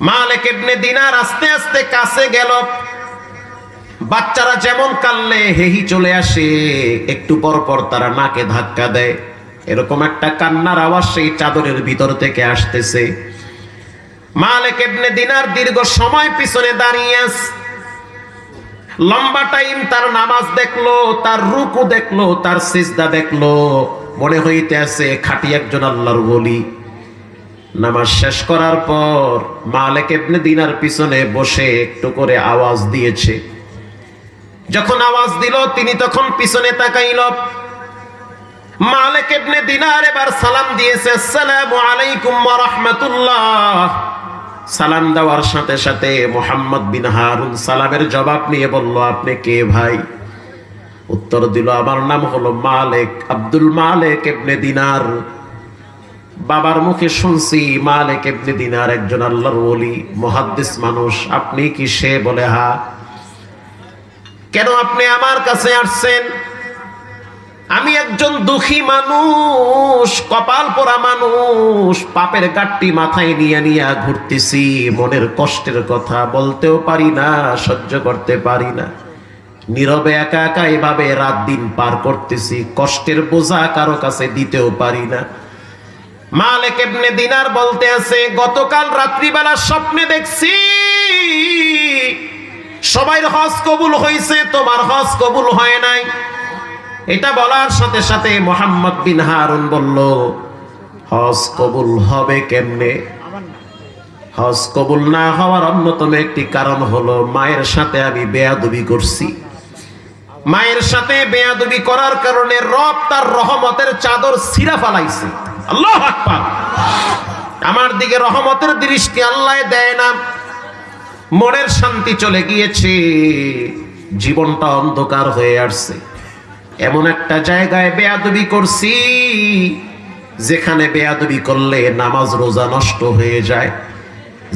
মালিক ইবনে দিনার আস্তে আস্তে কাছে গেল। বাচ্চারা যেমন কানলে হেহি চলে আসে, একটু পর পর তারা নাকে ধাক্কা দেয়, এরকম একটা কান্নার আওয়াজ সেই চাদরের ভিতর থেকে আসতেছে। মালিক ইবনে দিনার দীর্ঘ সময় পিছনে দাঁড়িয়ে আছে, লম্বা টাইম তার নামাজ দেখলো, তার রুকু দেখলো, তার সিজদা দেখলো, মনে হইতে আছে খাঁটি একজন আল্লাহর ওলি। নামাজ শেষ করার পর মালিক ইবনে দিনার পিছনে বসে একটু করে আওয়াজ দিয়েছে। যখন আওয়াজ দিল তিনি তখন পিছনে তাকাইল। মালিক ইবনে দিনার এবার সালাম দিয়েছে, আসসালামু আলাইকুম ওয়া রাহমাতুল্লাহ। সালাম দেওয়ার সাথে সাথে মুহাম্মদ বিন হারুন সালামের জবাব নিয়ে বলল, আপনি কে ভাই? উত্তর দিল, আমার নাম হলো মালিক, আব্দুল মালিক ইবনে দিনার। বাবার মুখে শুনছি মালিক ইবনে দিনার একজন আল্লাহর ওলি, মুহাদ্দিস মানুষ। আপনি কি সে? বলে, হ্যাঁ। কেন আপনি আমার কাছে আসছেন? আমি একজন দুঃখী মানুষ, কপাল পোড়া মানুষ, পাপের গাট্টি মাথায় নিয়ে নিয়ে ঘুরতেছি, মনের কষ্টের কথা বলতেও পারি না, সহ্য করতে পারি না, নীরবে একা একা এভাবে রাত দিন পার করতেছি, কষ্টের বোঝা কারো কাছে দিতেও পারি না। মালিক ইবনে দিনার বলতে আছে, গতকাল রাত্রিবেলা স্বপ্নে দেখছি সবাই হজ কবুল হয়েছে, তোমার হজ কবুল হয় নাই। এটা বলার সাথে সাথে মুহাম্মদ বিন হারুন বলল, হজ কবুল হবে কেমনে? হজ কবুল না হওয়ার অন্যতম একটি কারণ হলো মায়ের সাথে আমি বেয়াদবি করছি। মায়ের সাথে বেয়াদবি করার কারণে রব তার রহমতের চাদর ছিঁড়া ফেলাইছে। আল্লাহু আকবার। আমার দিকে রহমতের দৃষ্টি আল্লাহ দেয় না, মনের শান্তি চলে গিয়েছে, জীবনটা অন্ধকার হয়ে আসছে। এমন একটা জায়গায় বেয়াদবি করছি যেখানে বেয়াদবি করলে নামাজ রোজা নষ্ট হয়ে যায়,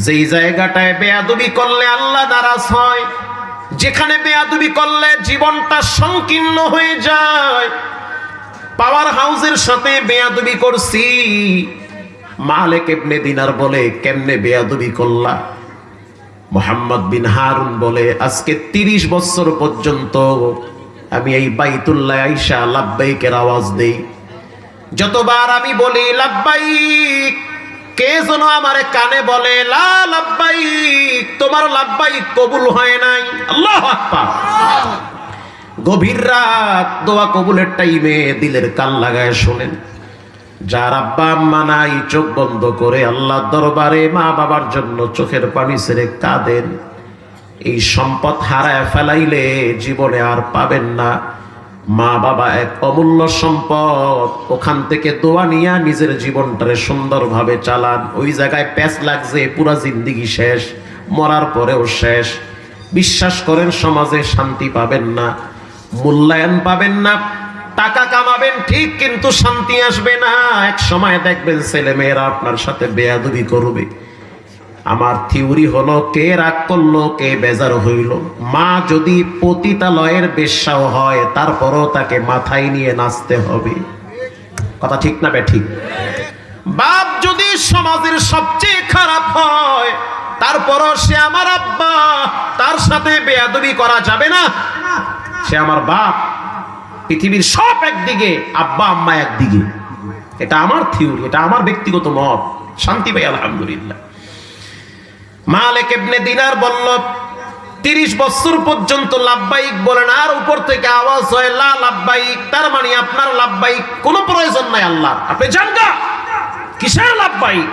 যেই জায়গাটায় বেয়াদবি করলে আল্লাহ নারাজ হয়, যেখানে বেয়াদবি করলে জীবনটা সংকীর্ণ হয়ে যায়। পাওয়ার হাউসের সাথে বেয়াদবি করছি। মালিক ইবনে দিনার বলে, কেমনে বেয়াদবি করলা? মুহাম্মদ বিন হারুন বলে, আজকে 30 বছর পর্যন্ত আমি এই বাইতুল্লাহ আইসা লাব্বাইকের আওয়াজ দেই। যতবার আমি বলি লাব্বাইক, কে যেন আমারে কানে বলে লা লাব্বাইক, তোমার লাব্বাইক কবুল হয় নাই। আল্লাহু আকবার। গভীর রাত দোয়া কবুলের টাইমে দিলের কান লাগায় শোনেন। যার আব্বা আম্মা নাই, চোখ বন্ধ করে আল্লাহর দরবারে মা বাবার জন্য চোখের পানি ছেড়ে কাঁদেন। এই সম্পদ হারায় ফেলাইলে জীবনে আর পাবেন না। মা বাবা এক অমূল্য সম্পদ, ওখান থেকে দোয়া নিয়ে নিজের জীবনটারে সুন্দরভাবে চালান। ওই জায়গায় প্যাচ লাগছে, পুরা জিন্দিগি শেষ, মরার পরেও শেষ। বিশ্বাস করেন সমাজে শান্তি পাবেন না, মূল্যায়ন পাবেন না, টাকা কামাবেন ঠিক কিন্তু শান্তি আসবে না। এক সময় দেখবেন ছেলে মেয়েরা আপনার সাথে বেয়াদবি করবে। আমার থিওরি হলো, কে রাগ করলো, কে বেজার হইল, মা যদি পতিতালয়ের বেশ্যাও হয় তারপরও তাকে মাথায় নিয়ে নাচতে হবে। কথা ঠিক না বে ঠিক? বাপ যদি সমাজের সবচেয়ে খারাপ হয়, তারপরও সে আমার আব্বা, তার সাথে বেয়াদবি করা যাবে না। সে আমার বাপ, পৃথিবীর সব একদিকে, আব্বা আম্মা একদিকে। এটা আমার থিওরি, এটা আমার ব্যক্তিগত মত। শান্তি ভাই আলহামদুলিল্লাহ। মালিক ইবনে দিনার বলল 30 বছর পর্যন্ত লাব্বাইক বলেন, আর উপর থেকে আওয়াজ হয় লা লাব্বাইক, তার মানে আপনার লাব্বাইক কোনো প্রয়োজন নাই আল্লাহর, আপনি যান গা, কিসের লাব্বাইক।